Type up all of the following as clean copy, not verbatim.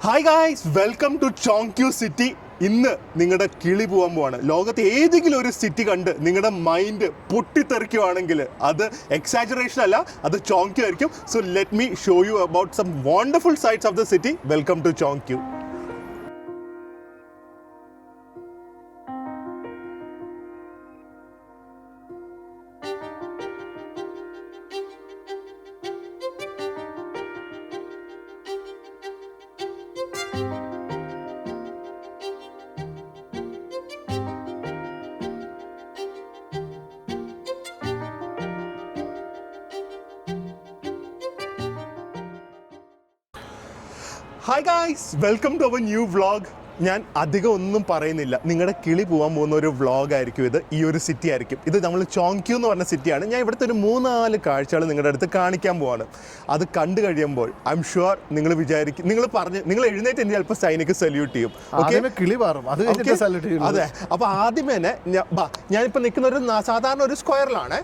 Hi guys, welcome to Chongqing city. ഇന്ന് നിങ്ങളുടെ കിളി പോകാൻ പോവാണ്. ലോകത്ത് ഏതെങ്കിലും ഒരു സിറ്റി കണ്ട് നിങ്ങളുടെ മൈൻഡ് പൊട്ടിത്തെറിക്കുവാണെങ്കിൽ അത് എക്സാജറേഷൻ അല്ല, അത് ചോങ്ക്യൂ ആയിരിക്കും. So let me show you about some wonderful sights of the city. Welcome to Chongqing. Hi guys, welcome to our new vlog. ഞാൻ അധികം ഒന്നും പറയുന്നില്ല, നിങ്ങളുടെ കിളി പോകാൻ പോകുന്ന ഒരു വ്ളോഗായിരിക്കും ഇത്. ഈ ഒരു സിറ്റി ആയിരിക്കും ഇത്. നമ്മൾ ചോങ്ക്യൂ എന്ന് പറഞ്ഞ സിറ്റിയാണ്. ഞാൻ ഇവിടുത്തെ ഒരു 3-4 കാഴ്ചകൾ നിങ്ങളുടെ അടുത്ത് കാണിക്കാൻ പോവാണ്. അത് കണ്ടു കഴിയുമ്പോൾ ഐ എം ഷുവർ നിങ്ങൾ വിചാരിക്കും, നിങ്ങൾ എഴുന്നേറ്റ് എനിക്ക് ചിലപ്പോൾ സൈനിക്ക് സല്യൂട്ട് ചെയ്യും. കിളി മാറും. അതെ, അപ്പോൾ ആദ്യമേ തന്നെ ഞാനിപ്പോൾ നിൽക്കുന്ന ഒരു സാധാരണ ഒരു സ്ക്വയറിലാണ്.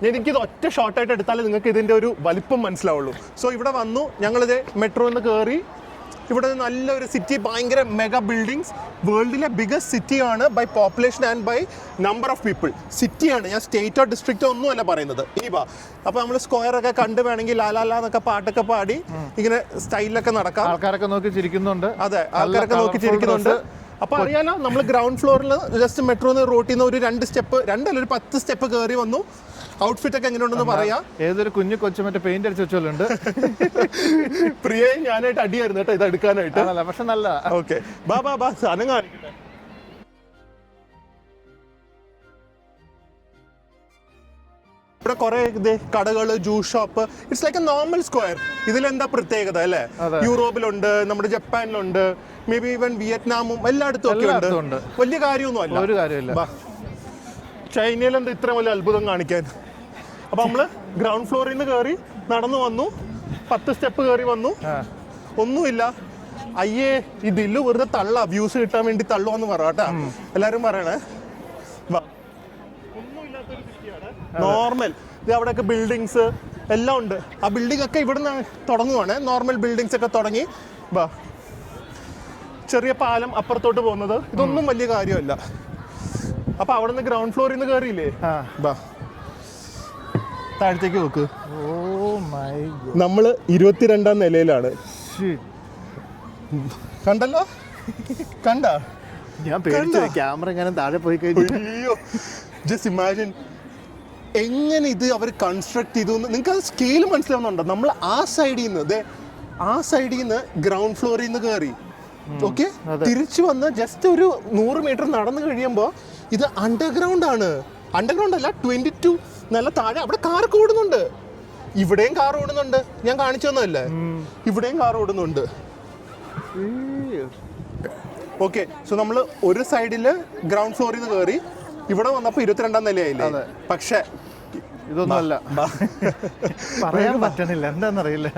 എനിക്കിത് ഒറ്റ ഷോർട്ടായിട്ട് എടുത്താലേ നിങ്ങൾക്ക് ഇതിൻ്റെ ഒരു വലിപ്പം മനസ്സിലാവുള്ളൂ. സോ ഇവിടെ വന്നു, ഞങ്ങളിത് മെട്രോയിൽ നിന്ന് കയറി. ഇവിടെ നല്ലൊരു സിറ്റി, ഭയങ്കര മെഗാ ബിൽഡിങ്സ്, വേൾഡിലെ ബിഗസ്റ്റ് സിറ്റിയാണ് by population and by number of people. സിറ്റിയാണ്, ഞാൻ സ്റ്റേറ്റോ ഡിസ്ട്രിക്റ്റോ ഒന്നുമല്ല പറയുന്നത്. അപ്പോൾ നമ്മൾ സ്ക്വയറൊക്കെ കണ്ട് വേണമെങ്കിൽ ലാലാല എന്നൊക്കെ പാട്ടൊക്കെ പാടി ഇങ്ങനെ സ്റ്റൈലിലൊക്കെ നടക്കാം. ആൾക്കാരൊക്കെ നോക്കി ചിരിക്കുന്നുണ്ട്. അതെ, ആൾക്കാരൊക്കെ നോക്കി ചിരിക്കുന്നുണ്ട്. അപ്പോൾ അറിയാലോ, നമ്മൾ ഗ്രൗണ്ട് ഫ്ലോറിൽ ജസ്റ്റ് മെട്രോന്ന് റോട്ടിൽ നിന്ന് ഒരു 2 സ്റ്റെപ്പ്, 2 അല്ല ഒരു 10 സ്റ്റെപ്പ് കയറി വന്നു. ഔട്ട്ഫിറ്റ് ഒക്കെ എങ്ങനെയുണ്ടെന്ന് പറയാം. ഏതൊരു കുഞ്ഞു കൊച്ചു മറ്റേ പെയിന്റ് അടിച്ച് വെച്ചോലുണ്ട്. പ്രിയയും ഞാനായിട്ട് അടിയായിരുന്നു കേട്ടോ ഇത് എടുക്കാനായിട്ട്. പക്ഷെ നല്ല ഓക്കെ, ബാ സാധനം കാണിക്കട്ടെ. ഇവിടെ കുറെ കടകള്, juice shop. It's like A normal square. ഇതിലെന്താ പ്രത്യേകത അല്ലേ? യൂറോപ്പിലുണ്ട്, നമ്മുടെ ജപ്പാനിലുണ്ട്, മേ ബി ഈവൻ വിയറ്റ്നാമും എല്ലായിടത്തും ഒക്കെ ഉണ്ട്. വലിയ കാര്യമൊന്നും അല്ല, ഒരു കാര്യമില്ല. ചൈനയിലെന്താ ഇത്ര വലിയ അത്ഭുതം കാണിക്കാൻ? അപ്പൊ നമ്മള് ഗ്രൗണ്ട് ഫ്ലോറിൽ നിന്ന് കയറി നടന്നു വന്നു, 10 സ്റ്റെപ്പ് കയറി വന്നു. ഒന്നുമില്ല. അയ്യേ, ഈ ദില്ലു വെറുതെ തള്ള, വ്യൂസ് കിട്ടാൻ വേണ്ടി തള്ളുവെന്ന് പറയാട്ടാ എല്ലാരും പറയണേ. ഒന്നുമില്ലാത്തൊരു സിറ്റിയാണ്, നോർമൽ. ഇത് അവിടെയൊക്കെ ബിൽഡിങ്സ് എല്ലാം ഉണ്ട്. ആ ബിൽഡിംഗ് ഒക്കെ ഇവിടുന്ന് തുടങ്ങുവാണ്. നോർമൽ ബിൽഡിങ്സ് ഒക്കെ തുടങ്ങി ചെറിയ പാലം അപ്പുറത്തോട്ട് പോകുന്നത്. ഇതൊന്നും വലിയ കാര്യമല്ല. അപ്പൊ അവിടെ നിന്ന് ഗ്രൗണ്ട് ഫ്ലോറിൽ നിന്ന് കയറിയില്ലേ, താഴത്തേക്ക് നോക്ക്. നമ്മള് 22-ാം നിലയിലാണ്. കണ്ടല്ലോ, കണ്ട? ഞാൻ ക്യാമറ എങ്ങനെ താഴെ പോയി കഴിഞ്ഞു. ജസ്റ്റ് ഇമാജിൻ എങ്ങനെ ഇത് അവർ കൺസ്ട്രക്ട് ചെയ്തു. നിങ്ങൾക്ക് അത് സ്കെയിൽ മനസ്സിലാവുന്നുണ്ടോ? നമ്മൾ ആ സൈഡിൽ നിന്ന് ഗ്രൗണ്ട് ഫ്ലോറിൽ നിന്ന് കയറി, ഓക്കെ, തിരിച്ചു വന്ന് ജസ്റ്റ് ഒരു 100 മീറ്റർ നടന്നു കഴിയുമ്പോൾ ഇത് അണ്ടർഗ്രൗണ്ട് ആണ്. അണ്ടർഗ്രൗണ്ട് അല്ല, 22 നല്ല താഴെ. അവിടെ കാറൊക്കെ ഓടുന്നുണ്ട്. ഇവിടെയും കാർ ഓടുന്നുണ്ട്. ഞാൻ കാണിച്ചു തന്നതല്ലേ, ഇവിടെയും കാർ ഓടുന്നുണ്ട്. ഓക്കെ, സോ നമ്മൾ ഒരു സൈഡില് ഗ്രൗണ്ട് ഫ്ലോറിൽ നിന്ന് കയറി, ഇവിടെ വന്നപ്പോൾ 22-ാം നിലയായില്ലേ. പക്ഷെ ഇതൊന്നും അല്ല, പറയാൻ പറ്റണില്ല, എന്താന്നറിയില്ല.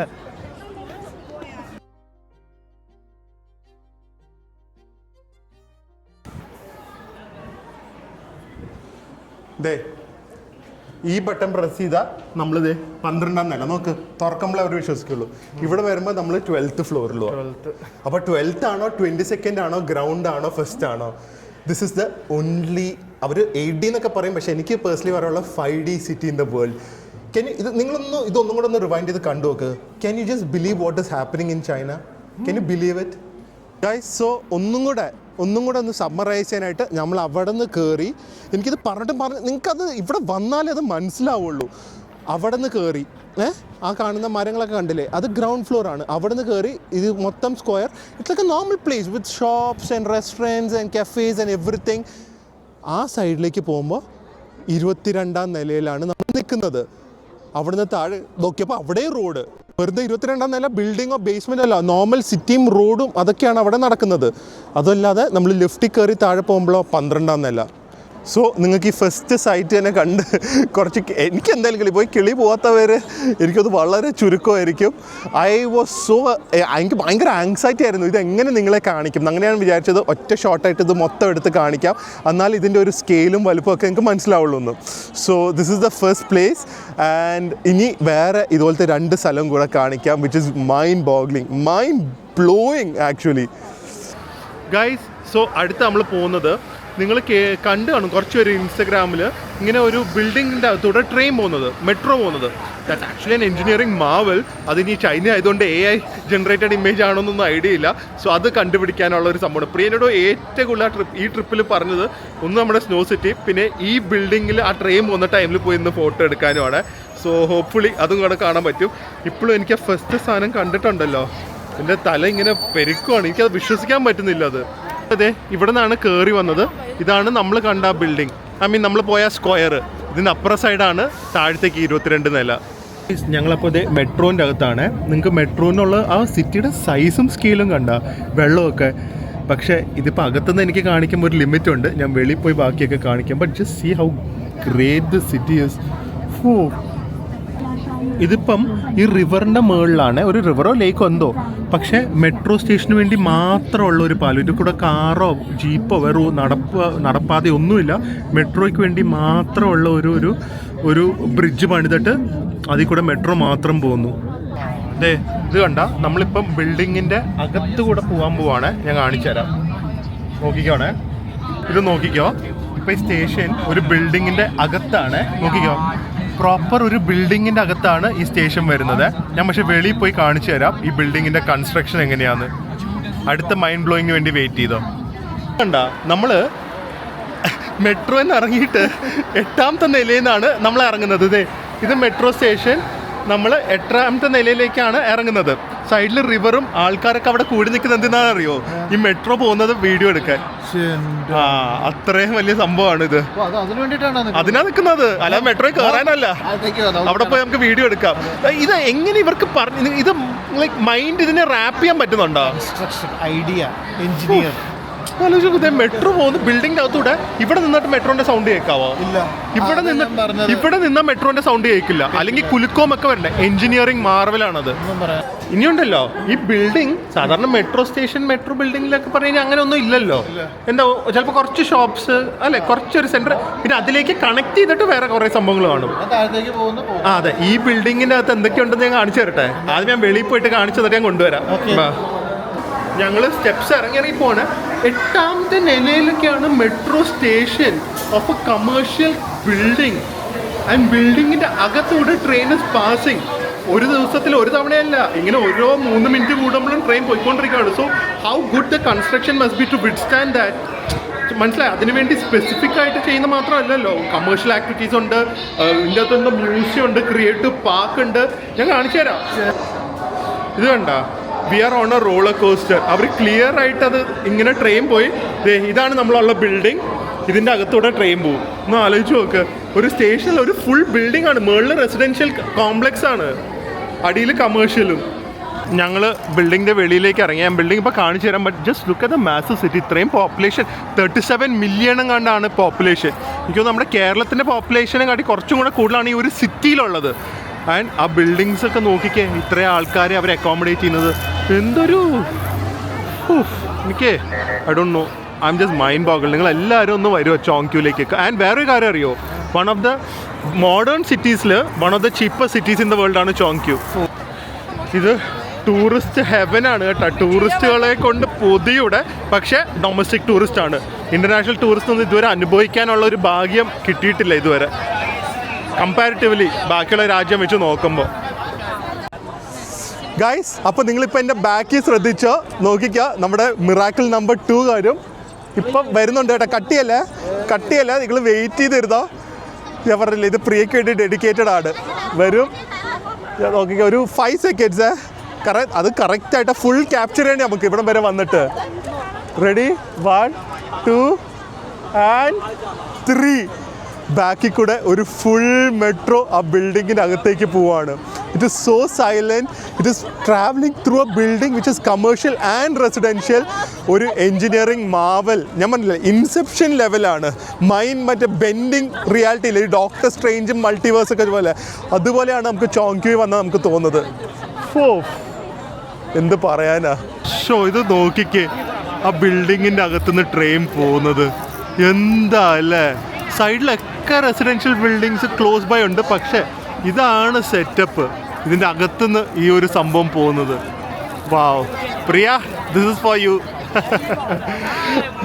ഈ ബട്ടൺ പ്രസ് ചെയ്താൽ നമ്മളിത് 12-ാം നില നോക്ക്, തുറക്കുമ്പോൾ അവർ വിശ്വസിക്കുള്ളൂ. ഇവിടെ വരുമ്പോൾ നമ്മൾ 12th ഫ്ലോറിലോ. അപ്പോൾ 12th ആണോ 22nd ആണോ ഗ്രൗണ്ട് ആണോ ഫസ്റ്റ് ആണോ? ദിസ് ഇസ് ദ ഓൺലി, അവർ 8D എന്നൊക്കെ പറയും, പക്ഷേ എനിക്ക് പേഴ്സണലി പറയാനുള്ള 5D city in the world. ഇതൊന്നും കൂടെ ഒന്ന് റിവൈൻഡ് ചെയ്ത് കണ്ടു നോക്ക്. Can you just believe what is happening in China? Can you believe it guys? So ഒന്നും കൂടെ ഒന്ന് സമ്മറൈസ് ചെയ്യാനായിട്ട് നമ്മൾ അവിടെ നിന്ന് കയറി. എനിക്കിത് പറഞ്ഞിട്ട് നിങ്ങൾക്കത് ഇവിടെ വന്നാലേ അത് മനസ്സിലാവുള്ളൂ. അവിടെ നിന്ന് കയറി, ആ കാണുന്ന മരങ്ങളൊക്കെ കണ്ടില്ലേ, അത് ഗ്രൗണ്ട് ഫ്ലോർ ആണ്. അവിടെ നിന്ന് കയറി ഇത് മൊത്തം square. It's like A normal place with shops and restaurants and cafes and everything. ആ സൈഡിലേക്ക് പോകുമ്പോൾ 22-ാം നിലയിലാണ് നമ്മൾ നിൽക്കുന്നത്. അവിടെ നിന്ന് താഴെ നോക്കിയപ്പോൾ അവിടെ റോഡ്. വെറുതെ 22-ാം നില ബിൽഡിങ്ങോ ബേസ്മെൻ്റ് അല്ല, നോർമൽ സിറ്റിയും റോഡും അതൊക്കെയാണ് അവിടെ നടക്കുന്നത്. അതല്ലാതെ നമ്മൾ ലിഫ്റ്റിൽ കയറി താഴെ പോകുമ്പോഴോ 12-ാം നില. സോ നിങ്ങൾക്ക് ഈ ഫസ്റ്റ് സൈറ്റ് തന്നെ കണ്ട് കുറച്ച് എനിക്ക് എന്തായാലും കിളി പോകാത്തവർ എനിക്കത് വളരെ ചുരുക്കമായിരിക്കും. എനിക്ക് ഭയങ്കര ആങ്സൈറ്റി ആയിരുന്നു ഇതെങ്ങനെ നിങ്ങളെ കാണിക്കും. അങ്ങനെയാണ് വിചാരിച്ചത് ഒറ്റ ഷോർട്ടായിട്ട് ഇത് മൊത്തം എടുത്ത് കാണിക്കാം, എന്നാൽ ഇതിൻ്റെ ഒരു സ്കെയിലും വലുപ്പമൊക്കെ എനിക്ക് മനസ്സിലാവുള്ളൂ എന്ന്. So this is the first place. And ഇനി വേറെ ഇതുപോലത്തെ 2 സ്ഥലം കൂടെ കാണിക്കാം, which is mind blowing actually. Guys, so അടുത്ത് നമ്മൾ പോകുന്നത് നിങ്ങൾ കണ്ടു കാണും കുറച്ച് പേര് ഇൻസ്റ്റഗ്രാമിൽ ഇങ്ങനെ ഒരു ബിൽഡിങ്ങിൻ്റെ അകത്തൂടെ ട്രെയിൻ പോകുന്നത്, മെട്രോ പോകുന്നത്. That's actually an engineering മാവൽ. അതിനി ചൈന ആയതുകൊണ്ട് AI ജനറേറ്റഡ് ഇമേജ് ആണോന്നൊന്നും ഐഡിയ ഇല്ല. സോ അത് കണ്ടുപിടിക്കാനുള്ള ഒരു സംഭവമാണ്. പ്രിയനോട് ഏറ്റവും കൂടുതൽ ഈ ട്രിപ്പിൽ പറഞ്ഞത് ഒന്ന് നമ്മുടെ സ്നോ സിറ്റി, പിന്നെ ഈ ബിൽഡിങ്ങിൽ ആ ട്രെയിൻ പോകുന്ന ടൈമിൽ പോയി ഇന്ന് ഫോട്ടോ എടുക്കാനുമാണ്. സോ ഹോപ്പ്ഫുള്ളി അതും കൂടെ കാണാൻ പറ്റും. ഇപ്പോഴും എനിക്ക് ആ ഫസ്റ്റ് സാധനം കണ്ടിട്ടുണ്ടല്ലോ, എൻ്റെ തല ഇങ്ങനെ പെരുക്കുവാണ്, എനിക്കത് വിശ്വസിക്കാൻ പറ്റുന്നില്ല. അത് അതെ, ഇവിടെ നിന്നാണ് കയറി വന്നത്. ഇതാണ് നമ്മൾ കണ്ട ആ ബിൽഡിംഗ്, നമ്മൾ പോയ സ്ക്വയർ. ഇതിൻ്റെ അപ്പുറ സൈഡാണ് താഴത്തേക്ക് 22 നില. ഞങ്ങളപ്പോൾ ഇത് മെട്രോൻ്റെ അകത്താണ്. നിങ്ങൾക്ക് മെട്രോന്നുള്ള ആ സിറ്റിയുടെ സൈസും സ്കെയിലും കണ്ട വെള്ളമൊക്കെ. പക്ഷേ ഇതിപ്പോൾ അകത്തുനിന്ന് എനിക്ക് കാണിക്കുമ്പോൾ ഒരു ലിമിറ്റ് ഉണ്ട്, ഞാൻ വെളിയിൽ പോയി ബാക്കിയൊക്കെ കാണിക്കാം. But just see how great the city is. ഇതിപ്പം ഈ റിവറിൻ്റെ മുകളിലാണ്, ഒരു റിവറോ ലേക്കോ എന്തോ, പക്ഷേ മെട്രോ സ്റ്റേഷന് വേണ്ടി മാത്രമുള്ള ഒരു പാലം. ഇതിൽ കൂടെ കാറോ ജീപ്പോ വേറെ നടപ്പാതെ ഒന്നുമില്ല, മെട്രോയ്ക്ക് വേണ്ടി മാത്രമുള്ള ഒരു ബ്രിഡ്ജ് പണിതിട്ട് അതിൽ കൂടെ മെട്രോ മാത്രം പോകുന്നു. അതെ, ഇത് കണ്ട നമ്മളിപ്പം ബിൽഡിങ്ങിൻ്റെ അകത്ത് കൂടെ പോകാൻ പോവാണ്. ഞാൻ കാണിച്ചു തരാം, നോക്കിക്കോണേ, ഇത് നോക്കിക്കോ. ഇപ്പം ഈ സ്റ്റേഷൻ ഒരു ബിൽഡിങ്ങിൻ്റെ അകത്താണ്, നോക്കിക്കോ. പ്രോപ്പർ ഒരു ബിൽഡിങ്ങിൻ്റെ അകത്താണ് ഈ സ്റ്റേഷൻ വരുന്നത്. ഞാൻ പക്ഷേ വെളിയിൽ പോയി കാണിച്ചു തരാം ഈ ബിൽഡിങ്ങിൻ്റെ കൺസ്ട്രക്ഷൻ എങ്ങനെയാണ്. അടുത്ത മൈൻഡ് ബ്ലോയിങ്ങിന് വേണ്ടി വെയിറ്റ് ചെയ്തോ. കണ്ട, നമ്മൾ മെട്രോയിൽ നിന്ന് ഇറങ്ങിയിട്ട് 8ാമത്തെ നിലയിൽ നിന്നാണ് നമ്മൾ ഇറങ്ങുന്നത്. ഇത് മെട്രോ സ്റ്റേഷൻ. നമ്മൾ 8ാമത്തെ നിലയിലേക്കാണ് ഇറങ്ങുന്നത്. സൈഡിൽ റിവറും ആൾക്കാരൊക്കെ അവിടെ കൂടി നിൽക്കുന്നത് എന്തിനാണെന്ന് അറിയോ? ഈ മെട്രോ പോകുന്നത് വീഡിയോ എടുക്കാൻ. അത്രയും വലിയ സംഭവമാണ് ഇത്. അതിനാ നിൽക്കുന്നത്, അല്ല മെട്രോയിൽ കയറാനല്ല. അവിടെ പോയി നമുക്ക് വീഡിയോ എടുക്കാം. ഇത് എങ്ങനെ ഇവർക്ക് പറഞ്ഞു, ഇത് ലൈക്ക് മൈൻഡ് ഇതിനെ റാപ്പ് ചെയ്യാൻ പറ്റുന്നുണ്ടോ? ഐഡിയ എഞ്ചിനീയർ മെട്രോ പോകുന്ന ബിൽഡിംഗിന്റെ അകത്തൂടെ ഇവിടെ നിന്നിട്ട് മെട്രോന്റെ സൗണ്ട് കേൾക്കാവോ? ഇല്ല. ഇവിടെ നിന്ന മെട്രോന്റെ സൗണ്ട് കേൾക്കില്ല. അല്ലെങ്കിൽ കുലുക്കോമൊക്കെ വരണ്ടേ. എഞ്ചിനീയറിംഗ് മാർവലാണത്. ഇനിയുണ്ടല്ലോ ഈ ബിൽഡിംഗ്, സാധാരണ മെട്രോ സ്റ്റേഷൻ മെട്രോ ബിൽഡിങ്ങിലൊക്കെ പറഞ്ഞു അങ്ങനെ ഒന്നും ഇല്ലല്ലോ. എന്താ, ചിലപ്പോൾ കുറച്ച് ഷോപ്സ് അല്ലെ, കുറച്ചൊരു സെന്റർ, പിന്നെ അതിലേക്ക് കണക്ട് ചെയ്തിട്ട് വേറെ കുറെ സംഭവങ്ങൾ കാണും. അതെ, ഈ ബിൽഡിങ്ങിന്റെ അകത്ത് എന്തൊക്കെയുണ്ടെന്ന് ഞാൻ കാണിച്ചു തരട്ടെ. ആദ്യം ഞാൻ വെളിയിൽ പോയിട്ട് കാണിച്ചു തരാൻ കൊണ്ടുവരാം. ഞങ്ങൾ സ്റ്റെപ്സ് ഇറങ്ങി പോണ്. 8ാമത്തെ നിലയിലൊക്കെയാണ് metro station of a commercial building. And ബിൽഡിങ്ങിന്റെ അകത്തൂടെ ട്രെയിൻ ഇസ് പാസിങ്. ഒരു ദിവസത്തിൽ ഒരു തവണയല്ല, ഇങ്ങനെ ഓരോ 3 മിനിറ്റ് കൂടുമ്പോഴും ട്രെയിൻ പോയിക്കൊണ്ടിരിക്കുകയാണ്. So how good the construction must be to withstand that. മനസ്സിലായി? അതിനുവേണ്ടി സ്പെസിഫിക് ആയിട്ട് ചെയ്യുന്ന മാത്രമല്ലല്ലോ, കമേഴ്ഷ്യൽ ആക്ടിവിറ്റീസ് ഉണ്ട്, ഇതിൻ്റെ അകത്തുനിന്ന് മ്യൂസിയം ഉണ്ട്, ക്രിയേറ്റീവ് പാർക്ക് ഉണ്ട്. ഞാൻ കാണിച്ചു തരാം. ഇത് കണ്ട, we are on a roller coaster. അവർ ക്ലിയർ ആയിട്ട് അത് ഇങ്ങനെ ട്രെയിൻ പോയി. ഇതാണ് നമ്മളുള്ള ബിൽഡിംഗ്, ഇതിൻ്റെ അകത്തൂടെ ട്രെയിൻ പോകും. ഒന്ന് ആലോചിച്ച് നോക്ക്, ഒരു സ്റ്റേഷനിൽ ഒരു ഫുൾ ബിൽഡിംഗ് ആണ്. മുകളിൽ റെസിഡൻഷ്യൽ കോംപ്ലക്സ് ആണ്, അടിയിൽ കമേഴ്ഷ്യലും. ഞങ്ങൾ ബിൽഡിങ്ങിൻ്റെ വെളിയിലേക്ക് ഇറങ്ങി. ഞാൻ ബിൽഡിംഗ് ഇപ്പോൾ കാണിച്ചു തരാൻ പറ്റും. Just look at the massive city. ഇത്രയും പോപ്പുലേഷൻ, 37 മില്യൺ കണ്ടാണ് പോപ്പുലേഷൻ. എനിക്ക് തോന്നുന്നു നമ്മുടെ കേരളത്തിൻ്റെ പോപ്പുലേഷനെ കാട്ടി കുറച്ചും കൂടെ കൂടുതലാണ് ഈ ഒരു സിറ്റിയിലുള്ളത്. ആൻഡ് ആ ബിൽഡിങ്സ് ഒക്കെ നോക്കിക്കേ, ഇത്രയും ആൾക്കാരെ അവർ അക്കോമഡേറ്റ് ചെയ്യുന്നത്. എന്തൊരു എനിക്ക് I don't know, I am just mind boggle. നിങ്ങൾ എല്ലാവരും ഒന്ന് വരുമോ ചോങ്ക്യൂലേക്ക്? ആൻഡ് വേറൊരു കാര്യം അറിയോ, വൺ ഓഫ് ദ മോഡേൺ സിറ്റീസിൽ one of the cheapest cities in the world ആണ് ചോങ്ക്യൂ. ഇത് ടൂറിസ്റ്റ് ഹെവനാണ് കേട്ടോ. ടൂറിസ്റ്റുകളെ കൊണ്ട് പൊതിയുടെ, പക്ഷേ ഡൊമസ്റ്റിക് ടൂറിസ്റ്റ് ആണ്. ഇൻ്റർനാഷണൽ ടൂറിസ്റ്റ് ഒന്നും ഇതുവരെ അനുഭവിക്കാനുള്ള ഒരു ഭാഗ്യം കിട്ടിയിട്ടില്ല ഇതുവരെ, കമ്പാരിറ്റീവ്ലി ബാക്കിയുള്ള രാജ്യം വെച്ച് നോക്കുമ്പോൾ. ഗൈസ്, അപ്പോൾ നിങ്ങളിപ്പോൾ എൻ്റെ ബാക്കിൽ ശ്രദ്ധിച്ചോ, നോക്കിക്കോ, നമ്മുടെ മിറാക്കിൾ നമ്പർ 2 കാര്യം ഇപ്പം വരുന്നുണ്ട് കേട്ടോ. കട്ടിയല്ല, നിങ്ങൾ വെയിറ്റ് ചെയ്തിരുന്നോ. ഞാൻ പറഞ്ഞില്ല, ഇത് പ്രിയയ്ക്ക് വേണ്ടി ഡെഡിക്കേറ്റഡ് ആണ്. വരും, നോക്കിക്കോ, ഒരു 5 സെക്കൻഡ്സ്. അത് കറക്റ്റായിട്ട് ഫുൾ ക്യാപ്ചർ ചെയ്യണേ നമുക്ക് ഇവിടം വരെ വന്നിട്ട്. Ready, 1 2 and 3. ബാക്കിൽ കൂടെ ഒരു ഫുൾ മെട്രോ ആ ബിൽഡിങ്ങിൻ്റെ അകത്തേക്ക് പോവാണ്. It is so silent. It is travelling through A building which is commercial and residential. ഒരു എൻജിനീയറിംഗ് മാവൽ. ഞാൻ പറഞ്ഞില്ല, ഇൻസെപ്ഷൻ ലെവലാണ്. മൈൻഡ് മറ്റേ ബെൻഡിങ് റിയാലിറ്റിയില്ല, ഈ ഡോക്ടർ സ്ട്രേഞ്ചും മൾട്ടിവേഴ്സ് ഒക്കെ പോലെ അതുപോലെയാണ് നമുക്ക് ചോങ്ക്യൂ വന്നാൽ നമുക്ക് തോന്നുന്നത്. എന്ത് പറയാനാ. ഇത് നോക്കിക്കേ, ആ ബിൽഡിങ്ങിൻ്റെ അകത്തുനിന്ന് ട്രെയിൻ പോകുന്നത്. എന്താ അല്ലേ. സൈഡിലൊക്കെ റെസിഡൻഷ്യൽ ബിൽഡിങ്സ് ക്ലോസ് ബൈ ഉണ്ട്, പക്ഷേ ഇതാണ് സെറ്റപ്പ്. ഇതിൻ്റെ അകത്തുനിന്ന് ഈ ഒരു സംഭവം പോകുന്നത്. Wow Priya, this is for you.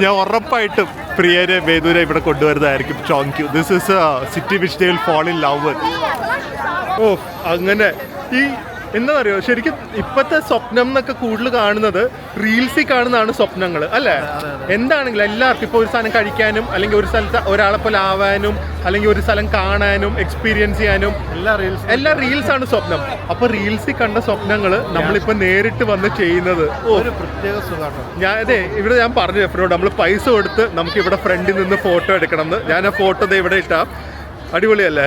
ഞാൻ ഉറപ്പായിട്ടും പ്രിയരെ വേദൂരെ ഇവിടെ കൊണ്ടുവരുന്നതായിരിക്കും Chongqing. This is a city which they will fall in love with. അങ്ങനെ ഈ എന്താ പറയുക, ശരിക്കും ഇപ്പോഴത്തെ സ്വപ്നം എന്നൊക്കെ കൂടുതൽ കാണുന്നത് റീൽസിൽ കാണുന്നതാണ് സ്വപ്നങ്ങൾ അല്ലേ. എന്താണെങ്കിലും എല്ലാവർക്കും ഇപ്പോൾ ഒരു സാധനം കഴിക്കാനും, അല്ലെങ്കിൽ ഒരു സ്ഥലത്ത് ഒരാളെ പോലെ ആവാനും, അല്ലെങ്കിൽ ഒരു സ്ഥലം കാണാനും എക്സ്പീരിയൻസ് ചെയ്യാനും എല്ലാ റീൽസാണ് സ്വപ്നം. അപ്പോൾ റീൽസിൽ കണ്ട സ്വപ്നങ്ങൾ നമ്മളിപ്പോൾ നേരിട്ട് വന്ന് ചെയ്യുന്നത് ഒരു പ്രത്യേക സുഖമാണ്. ഇവിടെ ഞാൻ പറഞ്ഞു എപ്പോഴും നമ്മൾ പൈസ കൊടുത്ത് നമുക്ക് ഇവിടെ ഫ്രണ്ടിൽ നിന്ന് ഫോട്ടോ എടുക്കണം എന്ന്. ഞാൻ ആ ഫോട്ടോ ഇവിടെ ഇട്ടാം. അടിപൊളിയല്ലേ.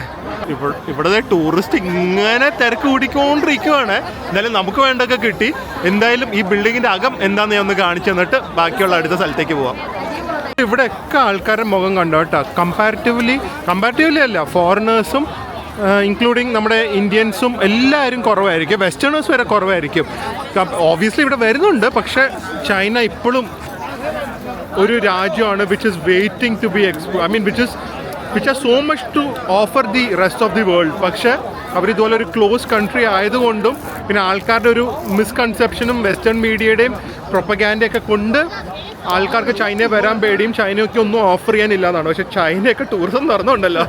ഇവിടുത്തെ ടൂറിസ്റ്റ് ഇങ്ങനെ തിരക്ക് കൂടിക്കൊണ്ടിരിക്കുവാണ്. എന്തായാലും നമുക്ക് വേണ്ടതൊക്കെ കിട്ടി. എന്തായാലും ഈ ബിൽഡിങ്ങിൻ്റെ അകം എന്താണെന്ന് ഞാൻ ഒന്ന് കാണിച്ചു തന്നിട്ട് ബാക്കിയുള്ള അടുത്ത സ്ഥലത്തേക്ക് പോവാം. ഇവിടെയൊക്കെ ആൾക്കാരുടെ മുഖം കണ്ടോ കേട്ടോ. കമ്പാരിറ്റീവ്ലി അല്ല, ഫോറിനേഴ്സും ഇൻക്ലൂഡിങ് നമ്മുടെ ഇന്ത്യൻസും എല്ലാവരും കുറവായിരിക്കും. വെസ്റ്റേണേഴ്സ് വരെ കുറവായിരിക്കും. ഓബിയസ്ലി ഇവിടെ വരുന്നുണ്ട്, പക്ഷേ ചൈന ഇപ്പോഴും ഒരു രാജ്യമാണ് which is waiting to be which has so much to offer the rest of the world. പക്ഷേ അവരിതുപോലെ ഒരു ക്ലോസ് കൺട്രി ആയതുകൊണ്ടും പിന്നെ ആൾക്കാരുടെ ഒരു മിസ്കൺസെപ്ഷനും വെസ്റ്റേൺ മീഡിയയുടെയും പ്രൊപ്പഗാൻഡയൊക്കെ കൊണ്ട് ആൾക്കാർക്ക് ചൈനയെ വരാൻ പേടിയും ചൈനയൊക്കെ ഒന്നും ഓഫർ ചെയ്യാനില്ല എന്നാണ്. പക്ഷെ ചൈനയൊക്കെ ടൂറിസം നടന്നുണ്ടല്ലോ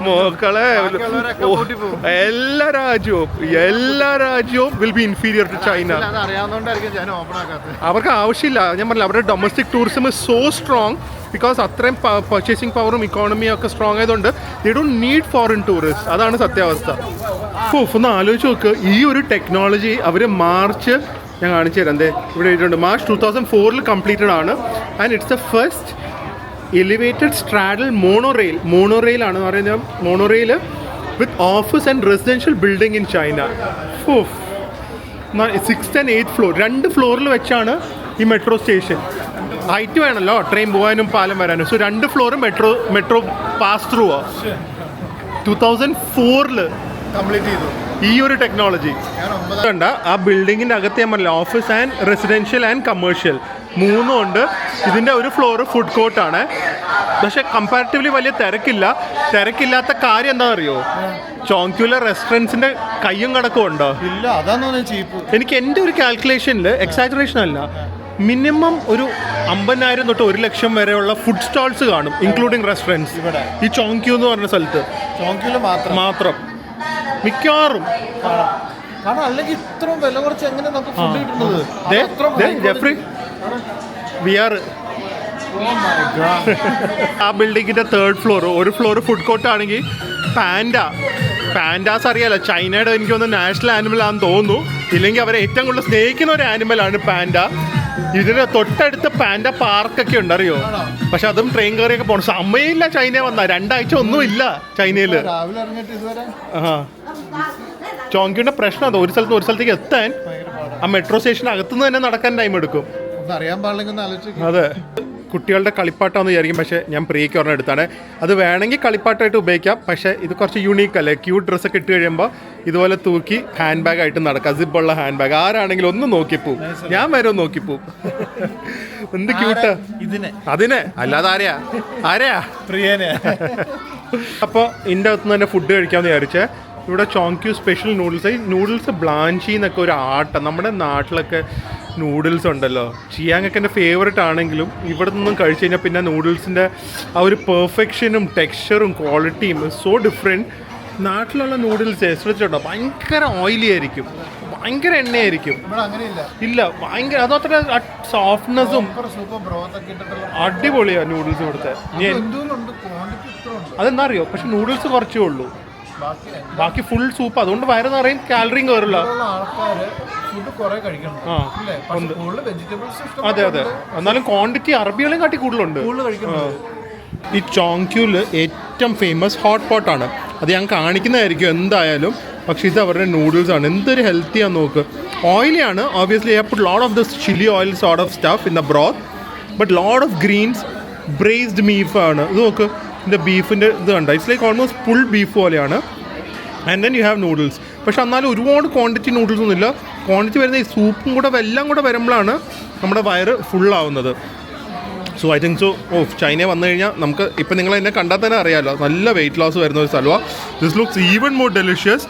മക്കളെ. എല്ലാ രാജ്യവും will be inferior to China. അവർക്ക് ആവശ്യമില്ല. ഞാൻ പറഞ്ഞില്ല, അവരുടെ domestic tourism is so strong because അത്രയും പർച്ചേസിങ് പവറും ഇക്കോണമിയും ഒക്കെ സ്ട്രോങ് ആയതുകൊണ്ട് they don't need foreign tourist. അതാണ് സത്യാവസ്ഥ. ഒന്ന് ആലോചിച്ച് നോക്ക്, ഈ ഒരു ടെക്നോളജി അവർ മാർച്ച് ഞാൻ കാണിച്ചു തരാം. ഇവിടെ എഴുതിയിട്ടുണ്ട് മാർച്ച് 2004 കംപ്ലീറ്റഡ് ആണ്. And it's the first elevated straddle മോണോറെയിലാണ് പറയുന്നത്. Monorail with office and residential building in China. 6th and 8th floor, 2 ഫ്ലോറിൽ വെച്ചാണ് ഈ മെട്രോ സ്റ്റേഷൻ. ഹൈറ്റ് വേണമല്ലോ ട്രെയിൻ പോകാനും പാലം വരാനും. So 2 floor metro pass through 2004 complete ചെയ്തു ഈ ഒരു ടെക്നോളജി. കണ്ട ആ ബിൽഡിങ്ങിൻ്റെ അകത്ത് ഞാൻ പറഞ്ഞില്ല, office and residential and commercial 3 ഉണ്ട്. ഇതിൻ്റെ ഒരു ഫ്ലോർ ഫുഡ് കോർട്ടാണ്. പക്ഷേ കമ്പാരിറ്റീവ്ലി വലിയ തിരക്കില്ലാത്ത കാര്യം എന്താണെന്ന് അറിയോ? ചോങ്ക്യൂലെ റെസ്റ്റോറൻറ്റ്സിൻ്റെ കയ്യും കടക്കും ഉണ്ടോ? ഇല്ല, അതാണ് ചീപ്പ്. എനിക്ക് എൻ്റെ ഒരു കാൽക്കുലേഷനിൽ, എക്സാജറേഷൻ അല്ല, മിനിമം ഒരു 50,000 തൊട്ട് 100,000 വരെയുള്ള ഫുഡ് സ്റ്റാൾസ് കാണും, ഇൻക്ലൂഡിങ് റെസ്റ്റോറൻറ്റ്സ് ഈ ചോങ്ക്യൂ എന്ന് പറഞ്ഞ സ്ഥലത്ത്. ചോങ്ക്യൂല് മാത്രം മിക്കവാറും. കാരണം അല്ലെങ്കിൽ ഇത്രയും വില കുറച്ച് എങ്ങനെ നമുക്ക് ഫുഡ് കിട്ടുന്നത്? ജെഫ്രി VR ആ ബിൽഡിങ്ങിന്റെ 3rd ഫ്ലോർ, ഒരു ഫ്ലോർ ഫുഡ് കോർട്ട് ആണെങ്കിൽ പാൻഡാസ് അറിയാലോ, ചൈനയുടെ എനിക്ക് തോന്നുന്നു നാഷണൽ ആനിമൽ ആണെന്ന് തോന്നുന്നു. ഇല്ലെങ്കിൽ അവരെ ഏറ്റവും കൂടുതൽ സ്നേഹിക്കുന്ന ഒരു ആനിമലാണ് പാൻഡ. ഇതിന് തൊട്ടടുത്ത് പാൻഡ പാർക്കൊക്കെ ഉണ്ട്, അറിയോ? പക്ഷെ അതും ട്രെയിൻ കയറിയൊക്കെ പോകണം. സമയമില്ല ചൈന വന്നാൽ, 2 ആഴ്ച ഒന്നുമില്ല ചൈനയിൽ. ചോങ്ക്യൂന്റെ പ്രശ്നം അത്, ഒരു സ്ഥലത്ത് ഒരു സ്ഥലത്തേക്ക് എത്താൻ ആ മെട്രോ സ്റ്റേഷൻ അകത്തുനിന്ന് തന്നെ നടക്കാൻ ടൈം എടുക്കും. അറിയാൻ പാടില്ലെങ്കിൽ അതെ. കുട്ടികളുടെ കളിപ്പാട്ടമെന്ന് വിചാരിക്കും, പക്ഷേ ഞാൻ പ്രിയയ്ക്ക് ഒരെണ്ണം എടുത്താണ്. അത് വേണമെങ്കിൽ കളിപ്പാട്ടമായിട്ട് ഉപയോഗിക്കാം, പക്ഷേ ഇത് കുറച്ച് യൂണീക്ക് അല്ലേ. ക്യൂട്ട് ഡ്രസ്സൊക്കെ ഇട്ട് കഴിയുമ്പോൾ ഇതുപോലെ തൂക്കി ഹാൻഡ് ബാഗ് ആയിട്ട് നടക്കാം. സിബുള്ള ഹാൻഡ് ബാഗ്. ആരാണെങ്കിലും ഒന്ന് നോക്കിപ്പോവും, ഞാൻ വരെ നോക്കിപ്പോവും. എന്ത് ക്യൂട്ട് അതിനെ, അല്ലാതെ ആരെയാ പ്രിയനെ. അപ്പോൾ ഇതിൻ്റെ അകത്തുനിന്ന് തന്നെ ഫുഡ് കഴിക്കാമെന്ന് വിചാരിച്ചേ. ഇവിടെ ചോങ്ക്യൂ സ്പെഷ്യൽ നൂഡിൽസ്. ഈ നൂഡിൽസ് ബ്ലാഞ്ചി എന്നൊക്കെ ഒരു ആട്ടം. നമ്മുടെ നാട്ടിലൊക്കെ നൂഡിൽസ് ഉണ്ടല്ലോ, ചിയാങ്ങൊക്കെ എൻ്റെ ഫേവററ്റ് ആണെങ്കിലും ഇവിടെ നിന്നും കഴിച്ച് കഴിഞ്ഞാൽ പിന്നെ നൂഡിൽസിൻ്റെ ആ ഒരു പെർഫെക്ഷനും ടെക്സ്ചറും ക്വാളിറ്റിയും സോ ഡിഫറെൻറ്റ്. നാട്ടിലുള്ള നൂഡിൽസ് ശ്രദ്ധിച്ചിട്ടുണ്ടോ, ഭയങ്കര ഓയിലി ആയിരിക്കും, ഭയങ്കര എണ്ണയായിരിക്കും. ഇല്ല, ഭയങ്കര അതത്ര സോഫ്റ്റ്നെസ്സും അടിപൊളിയാണ് നൂഡിൽസ് ഇവിടുത്തെ. അതെന്താ അറിയോ, പക്ഷെ നൂഡിൽസ് കുറച്ചേ ഉള്ളൂ, ബാക്കി ഫുൾ സൂപ്പ്. അതുകൊണ്ട് വയറ് നിറയും, കാലറിയും കയറില്ല. അതെ എന്നാലും ക്വാണ്ടിറ്റി അറബികളെയും കാട്ടി കൂടുതലുണ്ട്. ഈ ചോങ്ക്യൂല് ഏറ്റവും ഫേമസ് ഹോട്ട് പോട്ടാണ്. അത് ഞാൻ കാണിക്കുന്നതായിരിക്കും എന്തായാലും. പക്ഷേ ഇത് അവരുടെ നൂഡിൽസാണ്. എന്തൊരു ഹെൽത്തിയാന്ന് നോക്ക്. ഓയിലിയാണ് obviously. I put lot of this chilli oil sort of stuff in the broth, but lot of greens, braised ബീഫാണ്. ഇത് നോക്ക്, ഇതിൻ്റെ ബീഫിൻ്റെ ഇത് കണ്ട, it's like almost full beef പോലെയാണ്. And then you have noodles. പക്ഷെ എന്നാലും ഒരുപാട് ക്വാണ്ടിറ്റി നൂഡിൽസ് ഒന്നുമില്ല. ക്വാണ്ടിറ്റി വരുന്ന ഈ സൂപ്പും കൂടെ എല്ലാം കൂടെ വരുമ്പോഴാണ് നമ്മുടെ വയറ് ഫുള്ളാവുന്നത്. So I think so. ചൈനയിൽ വന്നു കഴിഞ്ഞാൽ നമുക്ക് ഇപ്പം നിങ്ങൾ എന്നെ കണ്ടാൽ തന്നെ അറിയാമല്ലോ, നല്ല വെയിറ്റ് ലോസ് വരുന്ന ഒരു സ്ഥലമാണ്. This looks even more delicious.